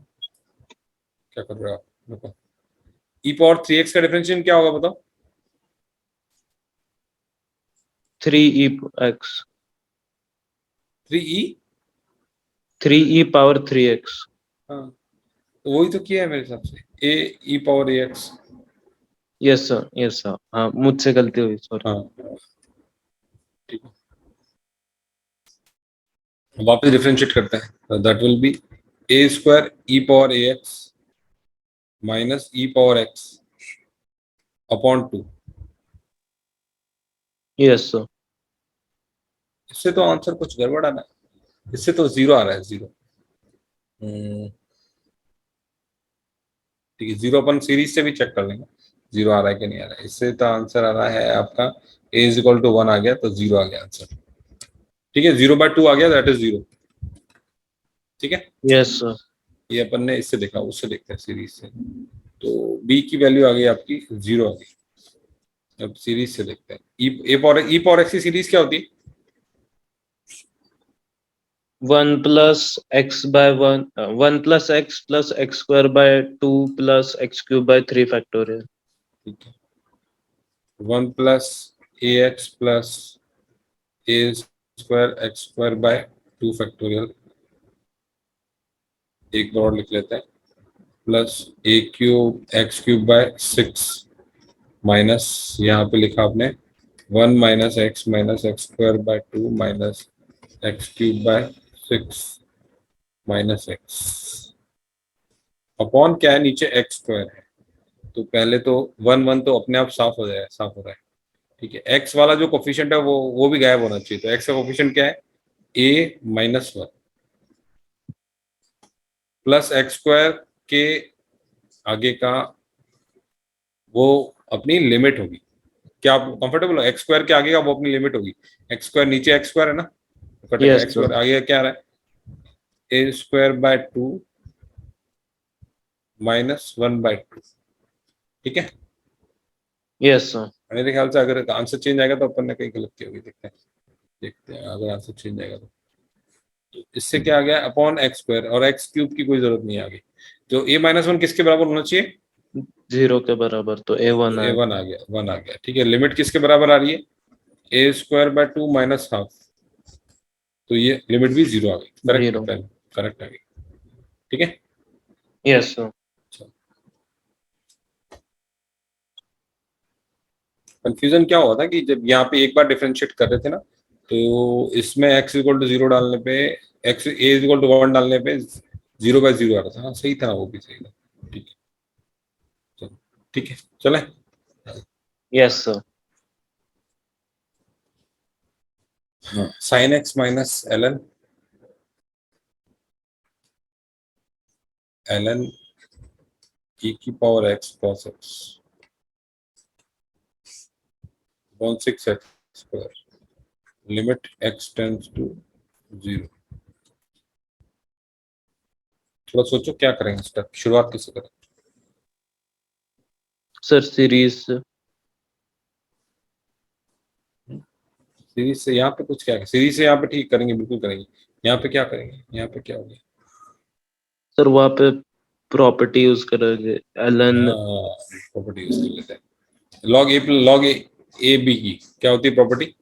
क्या कर रहे हो आप, बताओ। ई पावर 3x का डिफरेंशिएशन क्या होगा बताओ। 3e x। 3e। 3e⁻3x। हाँ, तो वही तो किया है मेरे हिसाब से, a e power a x. Yes sir, yes sir, हाँ मुझसे गलती हुई, सॉरी। हाँ ठीक है, वापस डिफरेंशिएट करते हैं, that will be A square E power a x minus E power x upon 2। Yes sir. इससे तो आंसर कुछ गड़बड़ आ रहा है, इससे तो जीरो आ रहा है, जीरो। ठीक है, जीरो अपन सीरीज से भी चेक कर लेंगे जीरो आ रहा है कि नहीं आ रहा है। इससे तो आंसर आ रहा है आपका ए इज इक्वल टू 1 आ गया, तो जीरो आ गया आंसर। ठीक है, 0/2 आ गया, दैट इज जीरो। ठीक है, यस सर। ये अपन ने इससे देखा, उससे देखते हैं सीरीज से। तो बी की वैल्यू आ गई आपकी जीरो आ गई। अब सीरीज से देखते हैं, ई पावर एक्स की सीरीज क्या होती है। 1 + x/1, 1 + x + x² 2 + x³ 3 factorial. ठीक है, 1 + ax + a² x² 2 फैक्टोरियल, एक बार और लिख लेते हैं, प्लस a³ x³ 6 माइनस यहाँ पे लिखा आपने 1 - x - x² 2 -x³ 6 - x upon क्या है, नीचे x² है। तो पहले तो 1 तो अपने आप साफ हो जाए, साफ हो रहा है। ठीक है, x वाला जो कोफिशिएंट है वो भी गायब होना चाहिए। तो x का कोफिशिएंट क्या है, a-1 प्लस x² के आगे का वो अपनी लिमिट होगी। क्या आप कंफर्टेबल हो, x² के आगे का वो अपनी लिमिट होगी। x² नीचे x² है ना, तो कटेगा, यस सर। x² आगे क्या आ रहा है, a² 2 -1/2। ठीक है, यस सर। मेरे ख्याल से अगर आंसर चेंज आएगा तो अपन ने कहीं गलती होगी, देखते हैं, देखते हैं अगर आंसर चेंज आएगा तो। इससे क्या आ गया, अपॉन x² और x³ की कोई जरूरत नहीं आ गई। तो a-1 किसके बराबर होना चाहिए, 0 के बराबर, तो a1 ए वन आएगा। आ गया, 1 आ गया। ठीक है, लिमिट किसके बराबर आ रही है, a² 2 -1/2। तो ये लिमिट भी जीरो आ गई, करेक्ट है 0। पहले, करेक्ट आ गई। ठीक है, यस सर। कंफ्यूजन क्या हुआ था कि जब यहाँ पे एक बार डिफरेंशिएट कर रहे थे ना, तो इसमें x = 0 डालने पे, a = 1 डालने पे 0/0 आ रहा था। हाँ सही था, वो भी सही था। ठीक है, चलो, ठीक है, चले। Yes sir. हाँ, sin x - ln e⁻x cos x 6x², limit x tends to 0। थोड़ा सोचो क्या करेंगे, स्टेप शुरुआत किससे करें। सर सीरीज से। सीरीज से यहाँ पे कुछ क्या है, सीरीज से यहाँ पे ठीक करेंगे, बिल्कुल करेंगे। यहाँ पे क्या करेंगे, यहाँ पे क्या हो गया, सर वहाँ पे प्रॉपर्टी यूज करोगे, ln। हाँ प्रॉपर्टी यूज कर लेते हैं। लॉग ए बी की क्या होती है प्रॉपर्टी,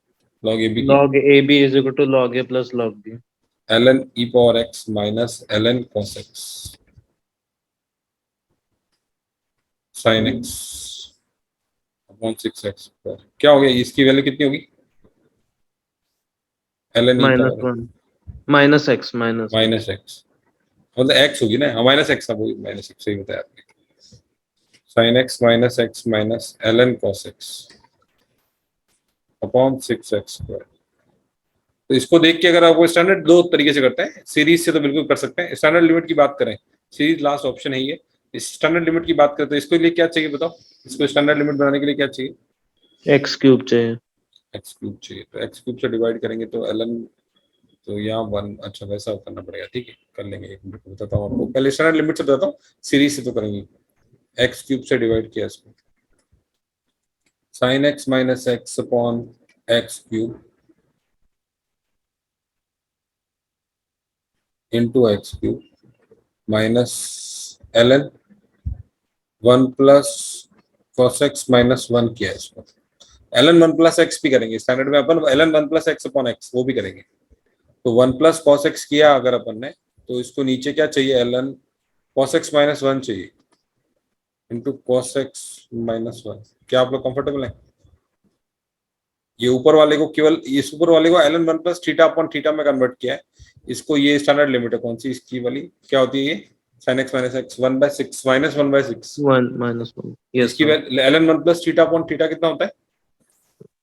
लॉग ए बी की log ab = log a + log b। ln e⁻x - ln cos x sin x upon 6x²। क्या हो गया, इसकी वैल्यू कितनी होगी, ln e⁻x -1 -x minus minus x, मतलब एक्स होगी ना, माइनस एक्स, अब माइनस एक्स सही बताया आपने। sin x - x - ln cos x upon 6x²। तो इसको देख के अगर आपको स्टैंडर्ड दो तरीके से करते हैं, सीरीज से तो बिल्कुल कर सकते हैं। स्टैंडर्ड लिमिट की बात करें, सीरीज लास्ट ऑप्शन है ये। इस स्टैंडर्ड लिमिट की बात करें तो इसके लिए क्या चाहिए बताओ, इसको स्टैंडर्ड लिमिट बनाने के लिए क्या चाहिए, x³ चाहिए। x³ चाहिए। तो x³ से डिवाइड करेंगे तो ln, तो यहाँ 1, अच्छा वैसा करना पड़ेगा। ठीक है, कर लेंगे, एक मिनट बताता हूँ आपको, पहले स्टैंडर्ड लिमिट से बताता हूँ, सीरीज से तो करेंगे। एक्स क्यूब से डिवाइड किया इसको, sine x minus x upon x cube into x cube minus L N 1 plus cos x minus 1 किया इसको। एल एन 1 प्लस एक्स भी करेंगे स्टैंडर्ड में अपन, l N 1 plus x upon x वो भी करेंगे। तो 1 प्लस कॉस एक्स किया अगर अपन ने, तो इसको नीचे क्या चाहिए, L N cos x minus 1 चाहिए इंटू कॉस एक्स माइनस 1। क्या आप लोग कंफर्टेबल हैं? ये ऊपर वाले को केवल, इस ऊपर वाले को L N 1 plus theta upon theta में कन्वर्ट किया है, इसको ये स्टैंडर्ड लिमिट है कौन सी इसकी वाली, क्या होती है ये, sine x minus x 1/6 minus 1/6। 1 minus 1, yes इसकी sir. L N 1 plus theta upon theta कितना होता है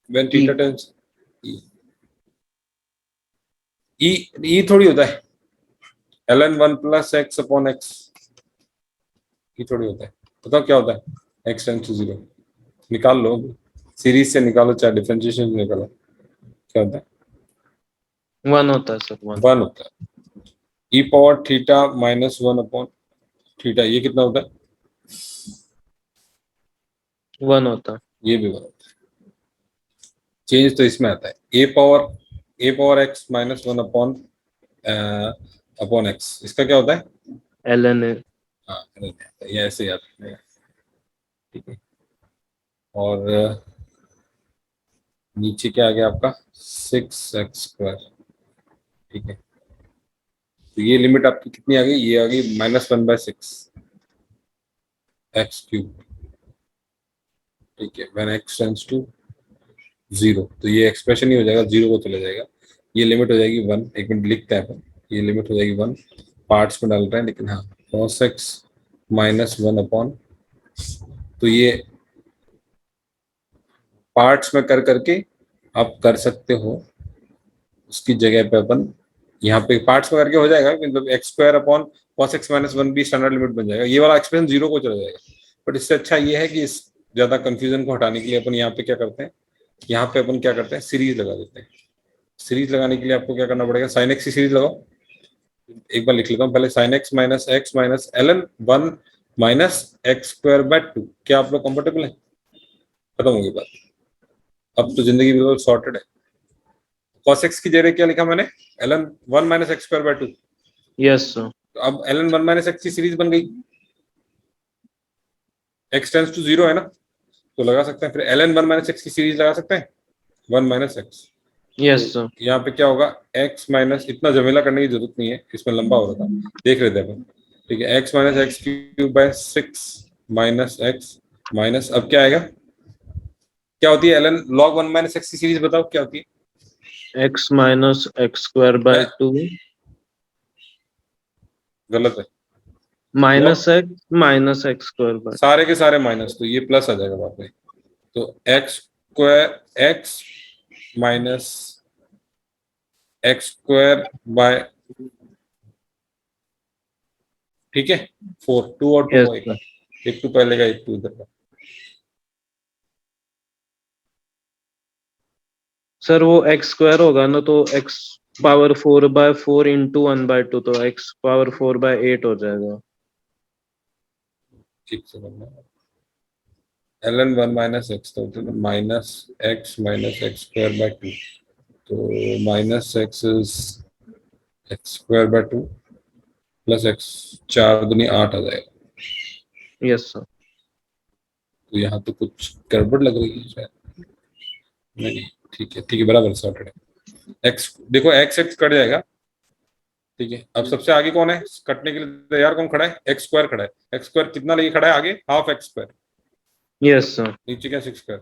when E. Theta tends e, e थोड़ी होता है, L N 1 plus x upon x, e थोड़ी होता है। बताओ क्या होता है, एक्स टेंस टू 0, निकाल लो, सीरीज से निकालो चाहे डिफरेंशिएशन से निकालो, क्या होता है, 1 होता है सर, 1. 1 होता है। E power theta minus 1 upon theta, ये कितना होता है, 1 होता है. ये भी 1 होता है। चेंज तो इसमें आता है, a power x minus 1 upon upon x, इसका क्या होता है, ln है. हाँ ये ऐसे याद रखना, ठीक है। और नीचे क्या आ गया आपका 6x², ठीक है। तो ये लिमिट आपकी कितनी आ गई, ये आ गई -1/6 एक्स क्यूब, ठीक है, व्हेन x टेंड्स टू 0। तो ये एक्सप्रेशन ही हो जाएगा 0 को चले जाएगा, ये लिमिट हो जाएगी 1। एक मिनट लिखते हैं अपन, ये लिमिट हो जाएगी 1, पार्ट्स में डाल रहे हैं लेकिन हाँ, cos x माइनस 1 अपॉन, तो ये पार्ट्स में कर करके आप कर सकते हो, उसकी जगह पे अपन यहाँ पे पार्ट्स में करके हो जाएगा, मतलब x² upon cos x minus 1 भी स्टैंडर्ड लिमिट बन जाएगा, ये वाला एक्सप्रेशन 0 को चला जाएगा। बट इससे अच्छा ये है कि इस ज्यादा कंफ्यूजन को हटाने के लिए अपन यहाँ पे क्या करते हैं, यहाँ पे अपन क्या करते हैं, सीरीज लगा देते हैं। सीरीज लगाने के लिए आपको क्या करना पड़ेगा, साइन एक्स की सीरीज लगाओ, एक बार लिख लेता हूँ पहले, sine x minus L N 1 minus x²/2। क्या आप लोग कंफर्टेबल है, खत्म होगी बात, अब तो जिंदगी बिल्कुल सॉर्टेड है। cos x की जगह क्या लिखा मैंने, ln 1 minus x²/2। yes sir. तो अब ln 1 माइनस x की सीरीज बन गई, x टेंड्स टू 0 है ना, तो लगा सकते हैं, फिर ln 1 माइनस x की सीरीज लगा सकते हैं 1 माइनस x। yes तो sir. यहाँ पे क्या होगा, x माइनस, इतना झमेला करने की जरूरत नहीं है, इसमें लंबा हो रहा था, देख रहे थे अपन, ठीक है। x minus x cube by 6 minus x minus, अब क्या आएगा, क्या होती है ln log 1 माइनस x की सीरीज, बताओ क्या होती है, x minus x²/2 गलत है, minus x minus x²/2. सारे के सारे माइनस, तो ये प्लस आ जाएगा बाद में, तो x² माइनस x²/, ठीक है, 4, 2 और 2 yes एक, sir. एक 2 पहले का एक 2 इधर का, सर वो x² होगा ना, तो x पावर 4/4 इंटू 1/2, तो x पावर 4/8 हो जाएगा. ठीक से करना, ln 1 माइनस एक्स, तो माइनस एक्स माइनस x²/2, तो minus x is x²/2 plus x, 4 दूनी 8 आ जाएगा। yes sir. तो यहाँ तो कुछ गड़बड़ लग रही है शायद, नहीं ठीक है बराबर सॉर्टेड है। x देखो x कट जाएगा, ठीक है। अब सबसे आगे कौन है कटने के लिए तैयार, कौन खड़ा है, x² खड़ा है, x² कितना लेके खड़ा है आगे, हाफ x², yes sir. नीचे क्या 6²,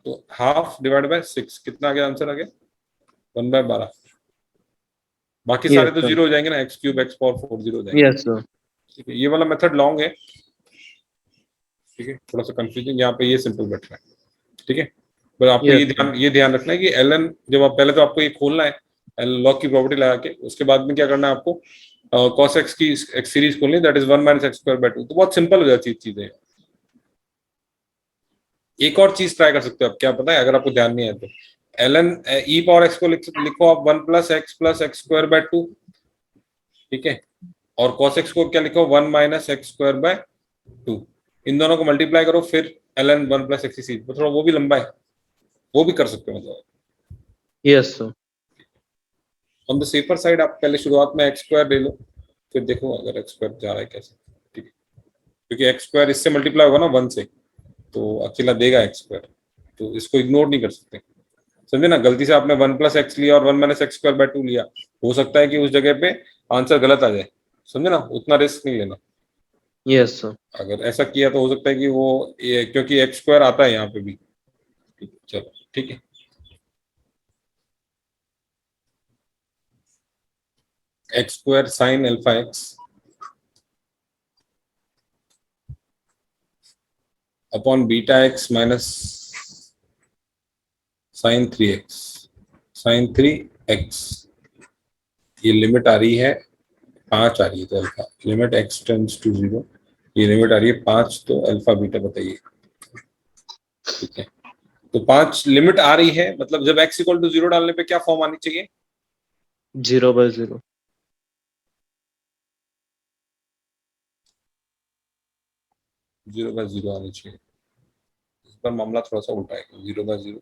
तो हाफ डिवाइड बाय 6 कितना आ गया आंसर, आ गया 1/12। बाकी yes सारे तो sir. 0 हो जाएंगे ना, x क्यूब x पावर 4 0 हो जाएंगे, yes sir. ठीक है। ये वाला मेथड लॉन्ग है, ठीक है, थोड़ा सा कंफ्यूजिंग, यहाँ पे ये सिंपल बैठ रहा है, ठीक है। पर आपको yes sir. ये ध्यान रखना है कि ln, जब आप पहले तो आपको ये खोलना है लॉग की प्रॉपर्टी लगा के, उसके बाद में क्या करना है आपको, cos x की एक सीरीज खोलनी, दैट इज 1 माइनस x²/2, तो बहुत सिंपल हो जाती है चीजें। एक और चीज ट्राई कर सकते हो आप, क्या पता है, अगर आपको ध्यान नहीं है तो, ln e पावर x को लिखो आप 1 प्लस x²/2, ठीक है, और cos x को क्या लिखो 1 माइनस x²/2, इन दोनों को मल्टीप्लाई करो फिर ln 1 प्लस एक्स सी, थोड़ा वो भी लंबा है, वो भी कर सकते हो मतलब। Yes sir. On the safer side आप पहले शुरुआत में एक्स स्क्वायर ले लो, फिर देखो अगर एक्स स्क्वायर जा रहा है कैसे, ठीक है, क्योंकि एक्स स्क्वायर इससे मल्टीप्लाई होगा ना 1 से, तो अकेला देगा एक्स स्क्वायर, तो इसको इग्नोर नहीं कर सकते, समझे ना। गलती से आपने 1 प्लस एक्स लिया और 1 माइनस एक्स स्क्वायर बाय 2 लिया, हो सकता है कि उस जगह पे आंसर गलत आ जाए, समझे ना, उतना रिस्क नहीं लेना। Yes sir. अगर ऐसा किया तो हो सकता है कि वो क्योंकि एक्स स्क्वायर आता है यहाँ पे भी, ठीक है, चलो ठीक है। X square sine alpha x upon beta x minus sine 3x, sine 3x, ये लिमिट आ रही है 5 आ रही है, तो alpha limit x tends to 0, ये लिमिट आ रही है 5, तो अल्फा बीटा बताइए, ठीक है। तो 5 लिमिट आ रही है, मतलब जब x इक्वल टू 0 डालने पे क्या फॉर्म आनी चाहिए? 0/0। 0/0 आनी चाहिए, इस पर मामला थोड़ा सा उल्टा है, 0/0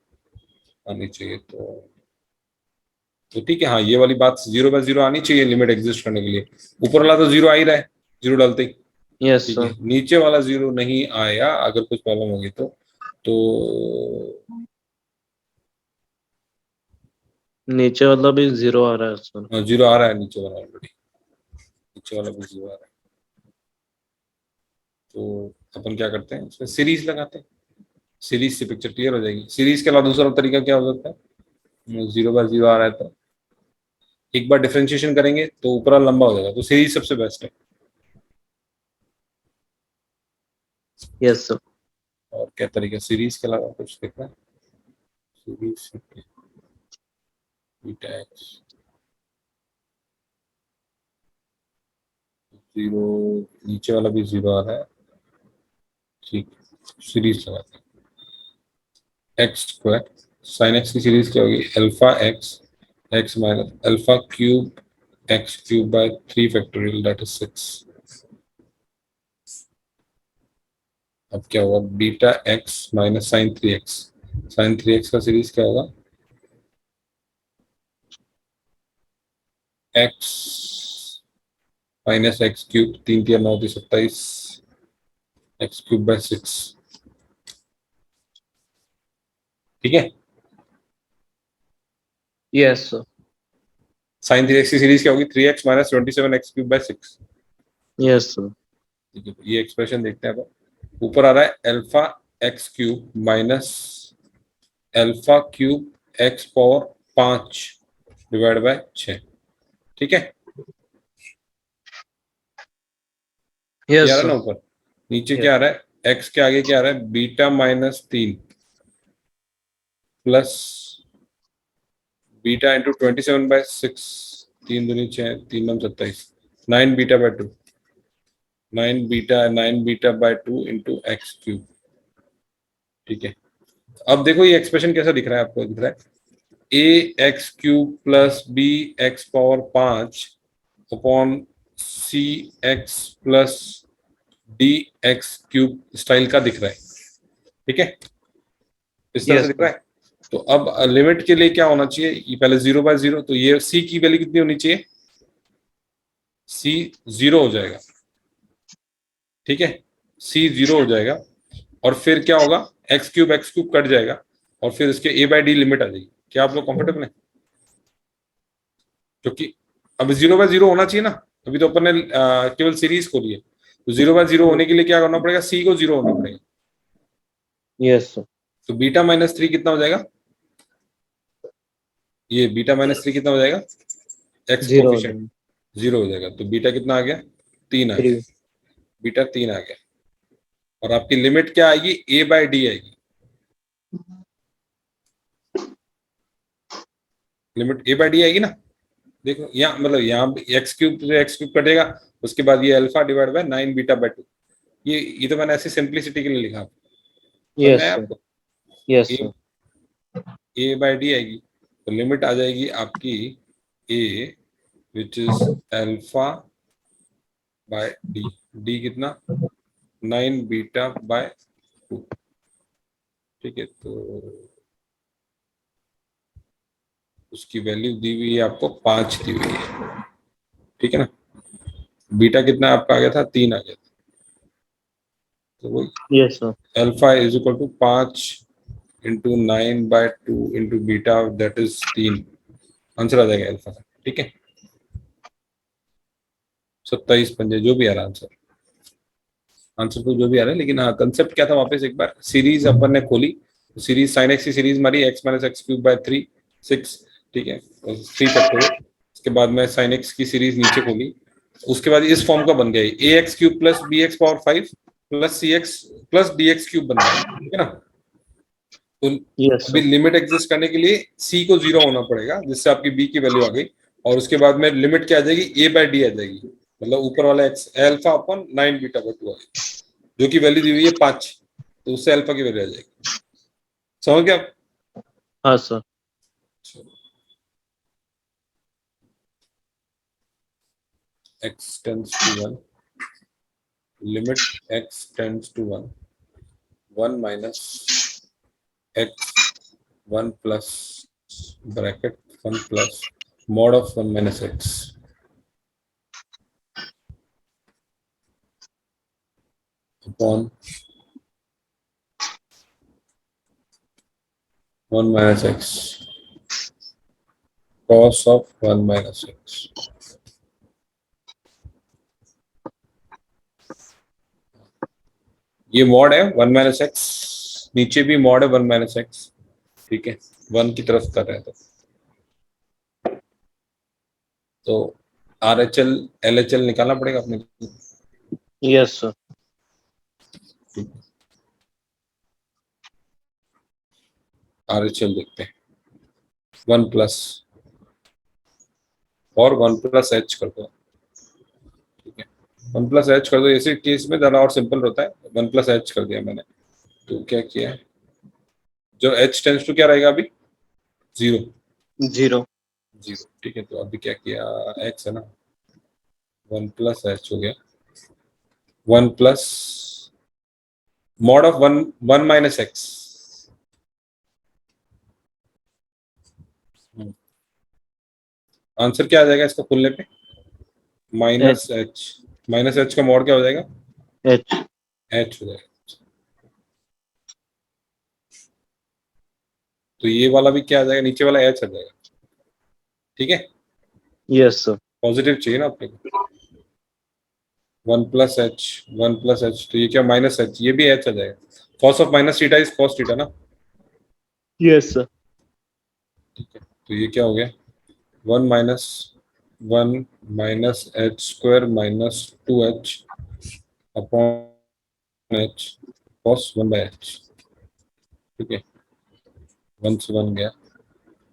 आनी चाहिए, तो ठीक है, हाँ ये वाली बात 0/0 आनी चाहिए लिमिट एग्जिस्ट करने के लिए। ऊपर वाला तो 0 आ ही रहा है, 0 डालते ही, यस ठीक है। सर। नीचे वाला 0 नहीं आया, अगर कुछ प्रॉब्लम होगी तो नीचे वाला भी 0 आ रहा है सर। 0 आ रहा है नीचे वाला ऑलरेडी, नीचे वाला भी 0 आ रहा है, तो अपन क्या करते हैं, इसमें सीरीज लगाते हैं, सीरीज से पिक्चर क्लियर हो जाएगी। सीरीज के अलावा दूसरा तरीका क्या हो सकता है, 0/0 आ रहा है तो एक बार डिफरेंशिएशन करेंगे तो ऊपर लंबा हो जाएगा, तो सीरीज सबसे बेस्ट है। Yes sir. और क्या तरीका सीरीज के अलावा कुछ देखना है, सीरीज बीटा एक्स 0, नीचे वाला भी 0 आ रहा है, ठीक, सीरीज लगाते हैं। एक्स स्क्वायर साइन एक्स की सीरीज क्या होगी, alpha x x minus alpha cube x cube by 3 factorial that is 6। अब क्या होगा, beta x minus sine 3x का सीरीज क्या होगा, x minus x cube, 3×3=9, 27, x cube by 6, ठीक है। Yes sir. साइन 3x की सीरीज क्या होगी, 3x minus 27 x cube by 6, yes sir. ठीक है। तो ये एक्सप्रेशन देखते हैं, अब ऊपर आ रहा है alpha x cube minus alpha cube x power 5 divide by 6, ठीक है। ये आ यस रहा है ना सर। ऊपर, नीचे यस। क्या आ रहा है, एक्स के आगे क्या आ रहा है, beta minus 3 plus beta into 27/6, 3×2=6, 3×9=27, 9 beta by 2, 9 beta by 2 into x cube, ठीक है। अब देखो ये एक्सप्रेशन कैसा दिख रहा है, आपको दिख रहा है a x cube plus b x power 5 upon c x plus d x cube style का दिख रहा है, ठीक है, इस तरह से यस दिख सर। रहा है। तो अब लिमिट के लिए क्या होना चाहिए, ये पहले 0/0, तो ये सी की वैल्यू कितनी होनी चाहिए, सी 0 हो जाएगा, ठीक है, सी 0 हो जाएगा, और फिर क्या होगा, एक्स क्यूब कट जाएगा, और फिर इसके a/d लिमिट आ जाएगी। क्या आप लोग कंफर्टेबल हैं, क्योंकि अब 0/0 होना चाहिए ना, अभी तो अपन ने केवल सीरीज को लिए, तो 0/0 होने के लिए क्या करना पड़ेगा, सी को 0 होना पड़ेगा, यस सर। तो बीटा-3 कितना हो जाएगा, ये बीटा-3 कितना हो जाएगा, एक्स 0 हो कोफिशिएंट जाएगा। 0 हो जाएगा, तो बीटा कितना आ गया, 3 आ 3। गया, बीटा 3 आ गया, और आपकी लिमिट क्या आएगी, a/d आएगी, लिमिट a/d आएगी ना, देखो यहाँ मतलब यहाँ एक्स क्यूब से एक्स क्यूब कटेगा, उसके बाद ये alpha divide by 9 beta by 2, ये तो मैंने ऐसे सिंप्लिसिटी के लिए लिखा, समझ में यस आया सर। आपको, यस ए सर। a/d आएगी, तो लिमिट आ जाएगी आपकी a which is alpha by D, D कितना 9 बीटा बाय 2। ठीक है, तो उसकी वैल्यू दी हुई है आपको 5 दी हुई है। ठीक है ना, बीटा कितना आपका आ गया था, 3 आ गया था। तो वो yes sir. Alpha is equal to 5 into 9/2 into beta, that is 3। Answer आ जाएगा अल्फा का। ठीक है, 27 पंजे जो भी आ रहा आंसर, आंसर तो जो भी आ रहा है, लेकिन हाँ कंसेप्ट क्या था, वापस एक बार सीरीज अपन ने खोली, सीरीज साइन एक्स की सीरीज मारी, x minus x cube by 3 6। ठीक है, 3 फैक्टोरियल। उसके बाद में साइन एक्स की सीरीज नीचे खोली, उसके बाद इस फॉर्म का बन गया a x cube plus b x power 5 plus c x plus d x cube बन गया। ठीक है ना, तो यस अभी सर। लिमिट एग्जिस्ट करने के लिए सी को 0 होना पड़ेगा, जिससे आपकी बी की वैल्यू आ गई। और उसके बाद में लिमिट क्या आ जाएगी, a/d आ जाएगी, मतलब ऊपर वाला x alpha upon 9 beta by 2 आ गई, जो की वैल्यू दी हुई है 5, तो उससे अल्फा की वैल्यू आ जाएगी। समझ गया आप? हाँ sir. x tends to 1, limit x tends to 1, 1 minus x 1 plus bracket 1 plus mod of 1 minus x अपॉन 1 minus x cos of 1 minus x। ये मॉड है 1 माइनस एक्स, नीचे भी मॉड है 1 माइनस एक्स। ठीक है, 1 की तरफ कर रहे हैं तो R H L L H L निकालना पड़ेगा अपने को। Yes sir. R H L देखते हैं, 1 प्लस और 1 प्लस एच कर दो। ठीक है, 1 प्लस एच कर दो, ऐसे केस में ज़्यादा और सिंपल होता है। 1 प्लस एच कर दिया मैंने, तो क्या किया है, जो एच टेंस टू क्या रहेगा अभी, 0 0। 0। ठीक है, तो अभी क्या किया, एक्स है ना, 1 प्लस एच हो गया, 1 plus mod of 1 1 minus x. Answer क्या आ जाएगा इसका खुलने पे, H. Minus H. Minus H का मॉड क्या हो जाएगा, एच। एच हो जाएगा। तो ये वाला भी क्या आ जाएगा, नीचे वाला एच आ जाएगा। ठीक है, यस सर। पॉजिटिव चाहिए ना अपने को। 1 प्लस एच, 1 प्लस एच, तो ये क्या माइनस एच, ये भी एच आ जाएगा। Cos of minus theta is cos theta ना। Yes sir. ठीक है, तो ये क्या हो गया, 1 minus 1 minus h square minus 2h upon h cos 1 by h. ठीक है, 1 से 1 गया,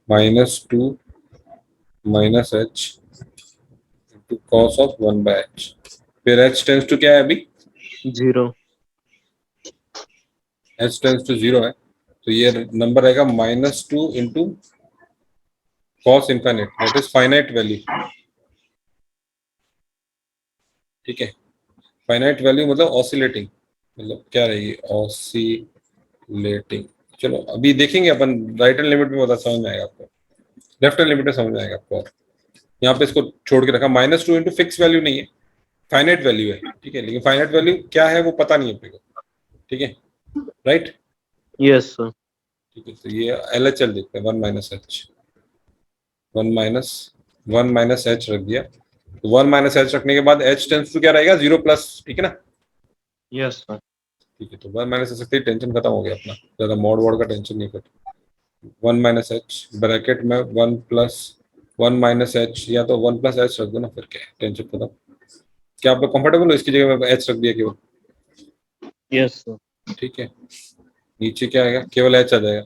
-2 minus h into cos of 1 by h. फिर एच टेंस टू क्या है अभी, 0। एच टेंस टू 0 है, तो ये नंबर रहेगा -2 into cos infinite, that is finite value. ठीक है, फाइनाइट वैल्यू मतलब ऑसिलेटिंग, मतलब क्या रहेगी, ऑसिलेटिंग। चलो अभी देखेंगे अपन, राइट हैंड लिमिट में बता समझ में आएगा आपको, लेफ्ट हैंड लिमिट में समझ में आएगा आपको। और यहाँ पे इसको छोड़ के रखा, -2 इंटू फिक्स वैल्यू नहीं है, फाइनाइट वैल्यू है। ठीक है, लेकिन फाइनाइट वैल्यू क्या है वो पता नहीं है अपने को। ठीक है, राइट। Yes sir. ठीक है, तो ये एल एच एल देखते हैं, 1 माइनस एच, 1 माइनस एच रख दिया, तो 1 माइनस एच रखने के बाद एच टेंस टू क्या रहेगा, 0 प्लस। ठीक है ना, यस सर। ठीक है, तो 1 माइनस एच से टेंशन खत्म हो गया अपना, ज्यादा मॉड वॉड का टेंशन नहीं करता। 1 माइनस एच ब्रैकेट में 1 प्लस 1 माइनस एच, या तो 1 प्लस एच रख दो ना, फिर क्या है, टेंशन खत्म। क्या आप कंफर्टेबल हो इसकी जगह में एच रख दिया केवल। Yes sir. ठीक है, नीचे क्या आएगा, केवल एच आ जाएगा,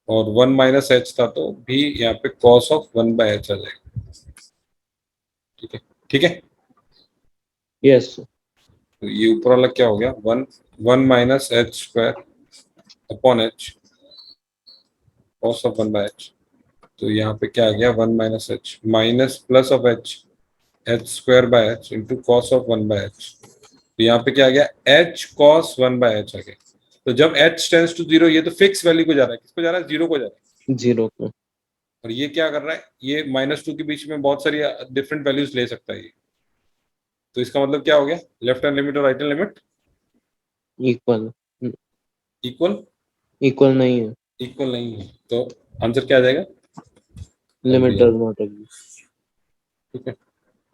और 1 माइनस एच था तो भी यहाँ पे कॉस ऑफ 1 बाय एच आ जाएगा। ठीक है, ठीक है, यस सर। तो ये ऊपर वाला क्या हो गया, 1 minus h square upon h cos of 1 by H. तो यहाँ पे क्या आ गया, 1 minus H minus plus of H H square by H into cos of 1 by H. तो यहाँ पे क्या आ गया, h cos 1/h आ गया। तो जब h टेंड्स टू 0, ये तो फिक्स वैल्यू को जा रहा है, किसको जा रहा है, 0 को जा रहा है। 0 को। और ये क्या कर रहा है, ये -2 के बीच में बहुत सारी डिफरेंट वैल्यूज ले सकता है ये। तो इसका मतलब क्या हो गया, लेफ्ट हैंड लिमिट और right hand limit equal. Equal, equal नहीं है। इक्वल नहीं है। तो आंसर क्या आ जाएगा, लिमिट डज नॉट एग्जिस्ट। ठीक है।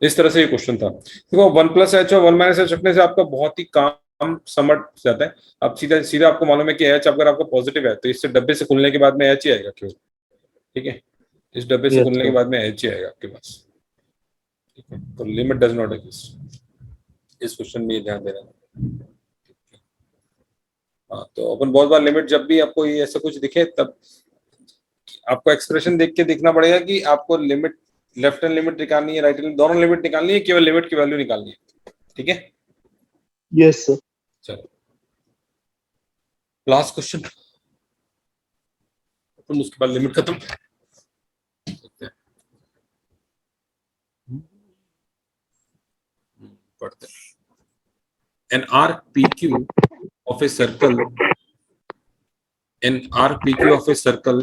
इस तरह से ये क्वेश्चन था। देखो 1+h और 1 - h रखने से आपका बहुत ही काम समझ जाता है। अब सीधा सीधा आपको मालूम है कि h अगर आपका पॉजिटिव है तो इससे डब्बे से खुलने के बाद में h ही आएगा केवल, ठीक है। इस डब्बे से यस खुलने के सर। बाद में h ही आएगा आपके पास, ठीक है। तो लिमिट डज नॉट एग्जिस्ट, इस क्वेश्चन में ये ध्यान देना। हाँ, तो अपन बहुत बार लिमिट, जब भी आपको ये ऐसा कुछ दिखे तब आपको एक्सप्रेशन देख के देखना पड़ेगा कि आपको लिमिट, लेफ्ट हैंड लिमिट निकालनी है, राइट हैंड, दोनों लिमिट निकालनी है, केवल लिमिट की वैल्यू निकालनी है, ठीक है। Yes sir. चलो लास्ट क्वेश्चन, अपन उसके बाद लिमिट खत्म पढ़ते हैं। An arc PQ of a circle, an arc PQ of a circle,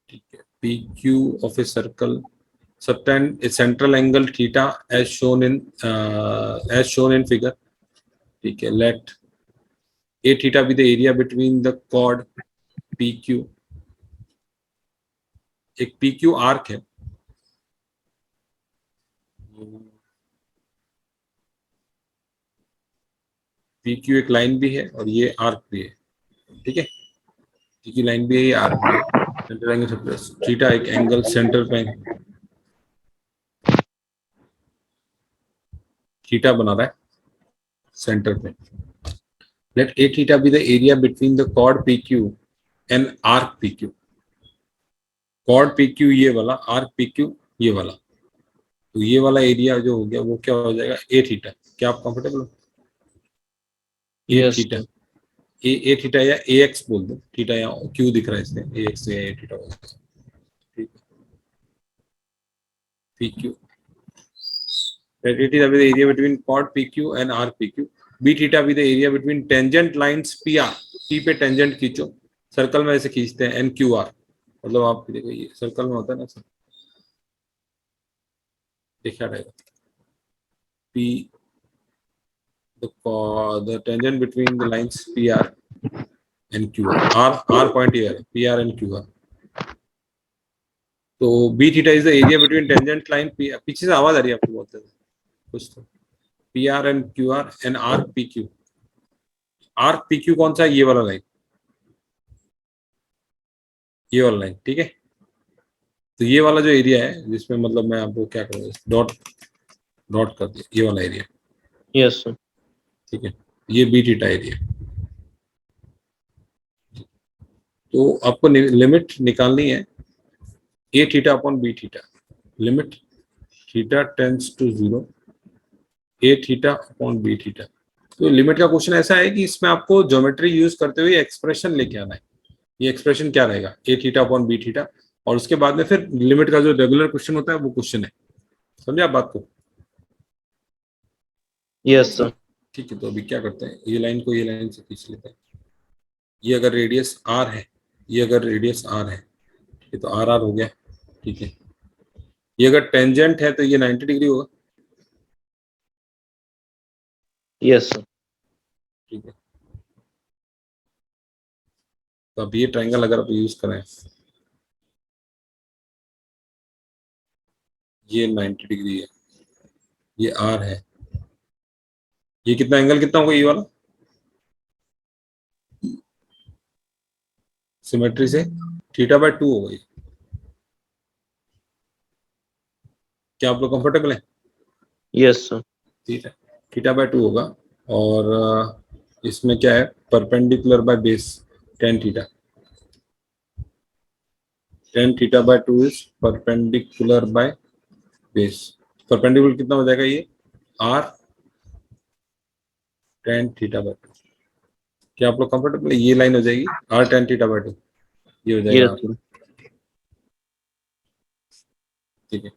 ठीक है, PQ of a circle subtend a central angle theta as shown in figure, ठीक है। Let a theta be the area between the chord PQ, एक PQ arc है, PQ एक line भी है और ये आर्क भी है, ठीक है। PQ लाइन भी है, ये आर्क भी है। सेंटर एंगल थीटा एक एंगल सेंटर पे थीटा बना रहा है सेंटर पे। Let a theta be the area between the chord PQ and arc PQ. Chord PQ ये वाला, arc PQ ये वाला, तो ये वाला एरिया जो हो गया वो क्या हो जाएगा, a थीटा। क्या आप कंफर्टेबल हो, a yes theta, sir. a theta या ax बोल दो, थीटा या q दिख रहा है इसमें, ax या a थीटा हो जाएगा, ठीक है। PQ, let a theta be the area between chord PQ and arc PQ. B theta be the area between tangent lines PR, P पे टेंजेंट खींचो, सर्कल में ऐसे खींचते हैं, एन क्यू आर, मतलब आप देखो ये सर्कल में होता है ना सर, देखा रहेगा। P, the tangent between the lines PR and QR, R point here, PR and QR. तो B theta is the area between tangent line P, पीछे से आवाज आ रही है आपको बहुत ज्यादा कुछ, तो PR and QR and arc PQ, arc PQ कौन सा है, ये वाला लाइन, ये वाला लाइन, ठीक है। तो ये वाला जो एरिया है जिसमें मतलब मैं आपको क्या करूँगा, डॉट डॉट कर दिया, ये वाला एरिया, यस सर। ठीक है। ये बी थीटा एरिया। तो आपको लिमिट निकालनी है a theta upon b theta, limit theta tends to 0 a theta upon b theta. तो लिमिट का क्वेश्चन ऐसा है कि इसमें आपको ज्योमेट्री यूज करते हुए एक्सप्रेशन लेके आना है। ये एक्सप्रेशन क्या रहेगा, ए थीटा अपॉन बी थीटा, और उसके बाद में फिर लिमिट का जो रेगुलर क्वेश्चन होता है वो क्वेश्चन है, समझे आप बात को। Yes sir. ठीक है, तो अभी क्या करते हैं, ये लाइन को ये लाइन से खींच लेते हैं। ये अगर रेडियस आर है, ये अगर रेडियस आर है, ठीक है, तो आर आर हो गया, ठीक है। ये अगर टेंजेंट है तो ये 90 डिग्री होगा, यस सर। ठीक है। तो अब ये ट्रायंगल अगर आप यूज करें, ये 90 डिग्री है, ये आर है, ये कितना एंगल कितना होगा, ये वाला सिमेट्री से थीटा बाय 2 होगा ये। क्या आप लोग कंफर्टेबल है, यस सर। ठीक है। थीटा बाय 2 होगा, और इसमें क्या है, perpendicular by base tan theta, ten theta by 2 is perpendicular by base. Perpendicular कितना हो जाएगा, ये आर टेन थीटा बाय 2। क्या आप लोग कंफर्टेबल है, ये लाइन हो जाएगी आर टेन थीटा बाय 2, ये हो जाएगा यस R, सर। ठीक है।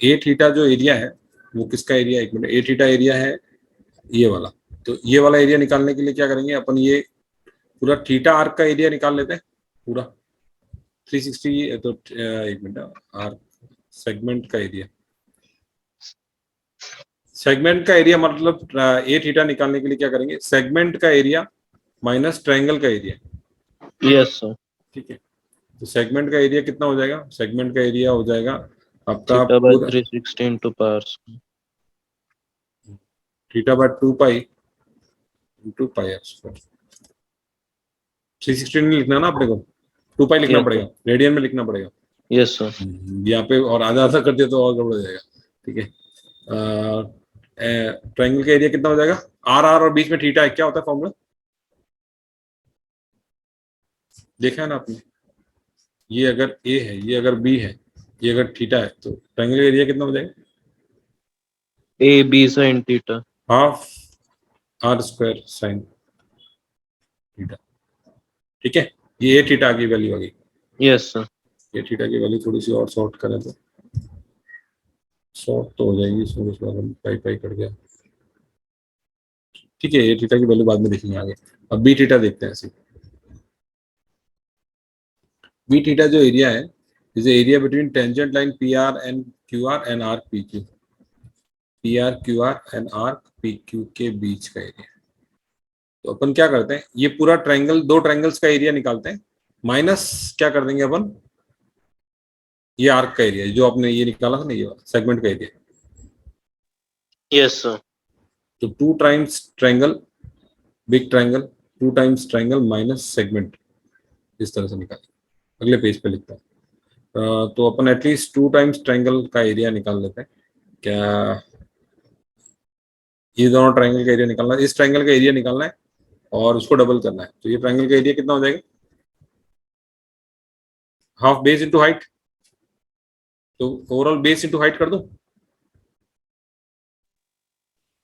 ए थीटा जो एरिया है वो किसका एरिया, एक मिनट, ए थीटा एरिया है ये वाला। तो ये वाला एरिया निकालने के लिए क्या करेंगे अपन, ये पूरा थीटा आर्क का एरिया निकाल लेते हैं पूरा 360। तो एक मिनट, आर्क सेगमेंट का एरिया, सेगमेंट का एरिया मतलब ए थीटा निकालने के लिए क्या करेंगे, सेगमेंट का एरिया माइनस ट्रायंगल का एरिया। Yes sir. ठीक है, तो सेगमेंट का एरिया कितना हो जाएगा, सेगमेंट का एरिया हो जाएगा आपका थीटा बाय पूरा 360 into power square. Theta by 2 pi into pi r square. 360 नहीं लिखना ना अपने को, 2 पाई लिखना Yes, पड़ेगा, रेडियन में लिखना पड़ेगा। Yes sir. यहाँ पे और आधा आधा कर दिया तो और गड़बड़ हो जाएगा। ठीक है, ट्रायंगल का एरिया कितना हो जाएगा, आर आर और बीच में थीटा है, क्या होता है फॉर्मूला देखा है ना आपने, ये अगर ए है, ये अगर बी है, ये अगर थीटा है, तो ट्रायंगल का एरिया कितना हो जाएगा, a b sin theta. Half r square sine theta. ठीक है, ये ए थीटा की वैल्यू आ गई। Yes sir. ए थीटा की वैल्यू थोड़ी सी और सॉर्ट करें तो सॉर्ट तो हो जाएगी, इसमें इस बार हम पाई पाई कट गया। ठीक है, ए थीटा की वैल्यू बाद में देखेंगे आगे। अब बी थीटा देखते हैं ऐसे। बी थीटा जो एरिया है is area between tangent line P R and Q R and arc P Q, P R Q R and arc P Q के बीच का एरिया। तो अपन क्या करते हैं, ये पूरा ट्रायंगल, दो ट्रायंगल्स का एरिया निकालते हैं, माइनस क्या कर देंगे अपन, ये आर्क का एरिया जो आपने ये निकाला था ना, ये सेगमेंट का एरिया। Yes sir. तो 2 times triangle, big triangle, 2 times triangle minus segment, इस तरह से निकालें। अगले पेज पे लिखता है। तो अपन एटलीस्ट 2 टाइम्स ट्रायंगल का एरिया निकाल लेते हैं। क्या ये दोनों ट्रायंगल का एरिया निकालना है, इस ट्रायंगल का एरिया निकालना है और उसको डबल करना है। तो ये ट्रायंगल का एरिया कितना हो जाएगा, हाफ बेस इंटू हाइट। तो ओवरऑल बेस इंटू हाइट कर दूं,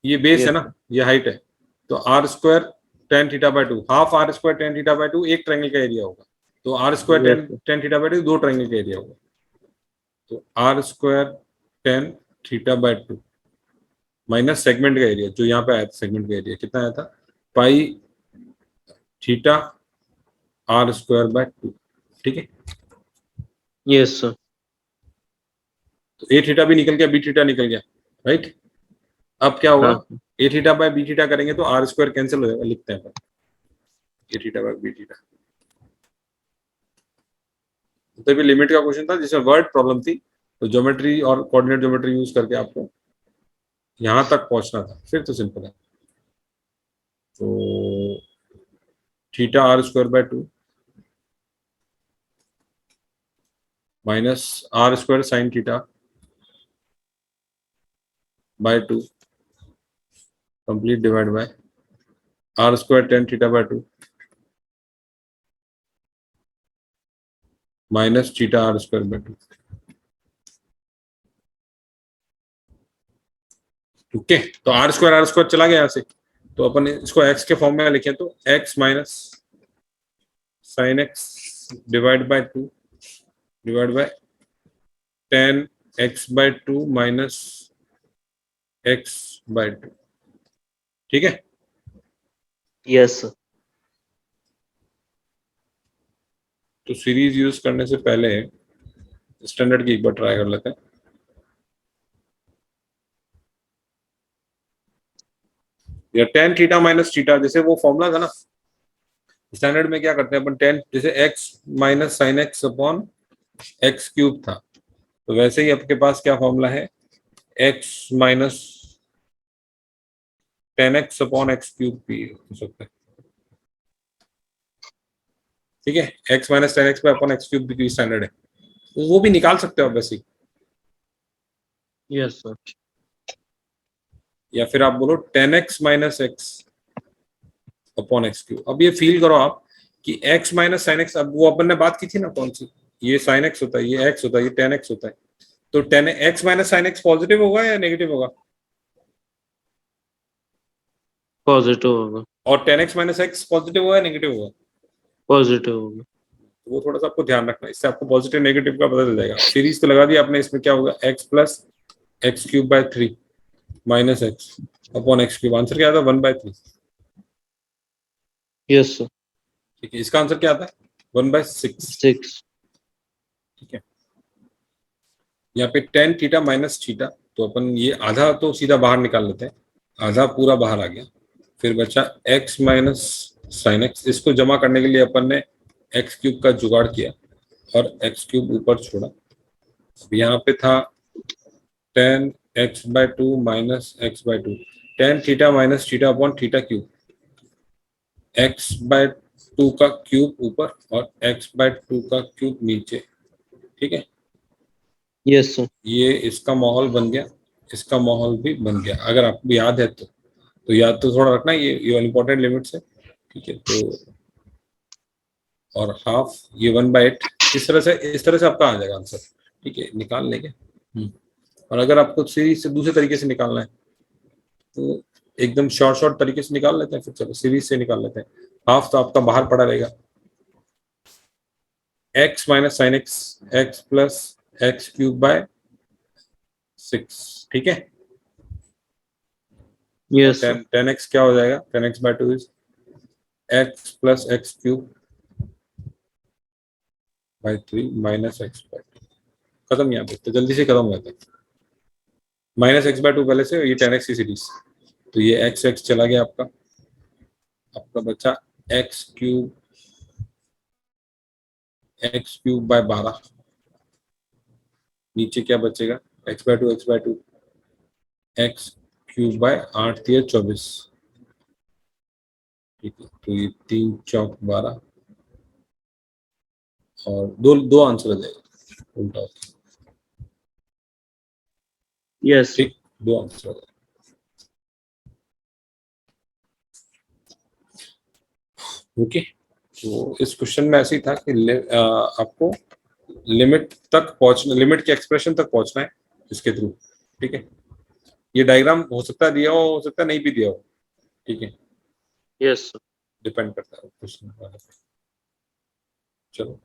ये बेस Yes, है ना, ये हाइट है। तो r square tan theta by 2, half r square tan theta by 2 एक ट्रायंगल का एरिया होगा। तो r square yes, tan tan theta by 2 दो ट्रायंगल का एरिया होगा। तो r square tan theta by 2 माइनस सेगमेंट का एरिया जो यहाँ पे आया था, सेगमेंट का एरिया कितना आया था, पाई थीटा आर स्क्वायर बाय 2। ठीक है, yes sir। तो ए थीटा भी निकल गया, बी थीटा निकल गया, राइट। अब क्या होगा, हाँ ए थीटा बाय बी थीटा करेंगे तो आर स्क्वायर कैंसिल हो जाएगा, लिखते हैं अपन ए थीटा बाय बी थीटा। तो भी लिमिट का क्वेश्चन था जिसमें वर्ड प्रॉब्लम थी, तो ज्योमेट्री और कोऑर्डिनेट ज्योमेट्री यूज करके आपको यहां तक पहुंचना था, फिर तो सिंपल है। तो theta r square by 2 minus r square sine theta by 2 complete divide by r square tan theta by 2 minus theta r square by 2। Okay, तो आर स्क्वायर चला गया यहाँ से, तो अपन इसको एक्स के फॉर्म में लिखें तो x minus sine x divide by 2 divide by tan x by 2 minus x by 2। ठीक है, यस सर। तो सीरीज यूज करने से पहले स्टैंडर्ड की एक बार ट्राई कर लेते हैं। या टेन थीटा माइनस थीटा, जैसे वो फॉर्मूला था ना स्टैंडर्ड में, क्या करते हैं अपन, टेन जैसे x minus sine x upon x cube था, तो वैसे ही आपके पास क्या फॉर्मूला है, x minus ten x upon x cube भी हो सकता है। ठीक है, एक्स माइनस टेन एक्स पे अपॉन एक्स क्यूब भी स्टैंडर्ड है, तो वो भी निकाल सकते हो आप वैसे ही। Yes sir. या फिर आप बोलो ten x minus x upon x cube. अब ये फील करो आप कि एक्स माइनस साइन एक्स, अब वो अपन ने बात की थी ना कौन सी, ये साइन एक्स होता है, ये एक्स होता है, ये टेन एक्स होता है। तो ten x minus sine x positive होगा या नेगेटिव होगा, पॉजिटिव होगा। और ten x minus x positive होगा या नेगेटिव होगा, पॉजिटिव होगा। तो वो थोड़ा सा आपको ध्यान रखना है, इससे आपको पॉजिटिव नेगेटिव का पता चल जाएगा। सीरीज तो लगा दी आपने, इसमें क्या होगा, x plus x cube by 3 minus x upon x cube. Answer क्या आता है? 1/3। Yes sir. ठीक है, इसका आंसर क्या आता है? 1/6। 6। ठीक है, यहाँ पे tan थीटा माइनस थीटा, तो अपन ये आधा तो सीधा बाहर निकाल लेते हैं, आधा पूरा बाहर आ गया, फिर बचा x माइनस साइन एक्स। इसको जमा करने के लिए अपन ने एक्स क्यूब का जुगाड़ किया और एक्स क्यूब ऊपर छोड़ा। अब यहाँ पे था tan x/2 minus x/2, tan theta minus theta upon theta cube, x/2 का क्यूब ऊपर और x/2 का क्यूब नीचे। ठीक है, यस सर। ये इसका माहौल बन गया, इसका माहौल भी बन गया। अगर आपको याद है तो याद तो थोड़ा रखना, ये इंपॉर्टेंट लिमिट्स है। ठीक है, तो और हाफ ये 1/8, इस तरह से आपका आ जाएगा आंसर। ठीक है, निकाल लेंगे। और अगर आपको सीरीज से दूसरे तरीके से निकालना है तो एकदम शॉर्ट तरीके से निकाल लेते हैं, फिर चलो सीरीज से निकाल लेते हैं। हाफ तो आपका बाहर पड़ा रहेगा, x minus sine x, x plus x cube by 6। ठीक है, यस सर। 10x क्या हो जाएगा? 10x/2 is x plus x cube by 3 minus x/2। खत्म यहाँ पे, तो जल्दी से खत्म हो जाता है। माइनस x/2 पहले से, ये 10x की सीरीज, तो ये x चला गया आपका, आपका बचा x क्यूब बाय 12। नीचे क्या बचेगा? x/2 x cube by 8×3 = 24। ठीक है, तो ये 3 चौक 12 और दो दो आंसर आ जाएगा उल्टा। Yes sir. ठीक, दो आंसर आ जाएगा। ओके, तो इस क्वेश्चन में ऐसे ही था कि आपको लिमिट तक पहुंचना, लिमिट के एक्सप्रेशन तक पहुंचना है इसके थ्रू। ठीक है, ये डायग्राम हो सकता है दिया हो सकता है नहीं भी दिया हो। ठीक है, यस सर। डिपेंड करता है क्वेश्चन। चलो।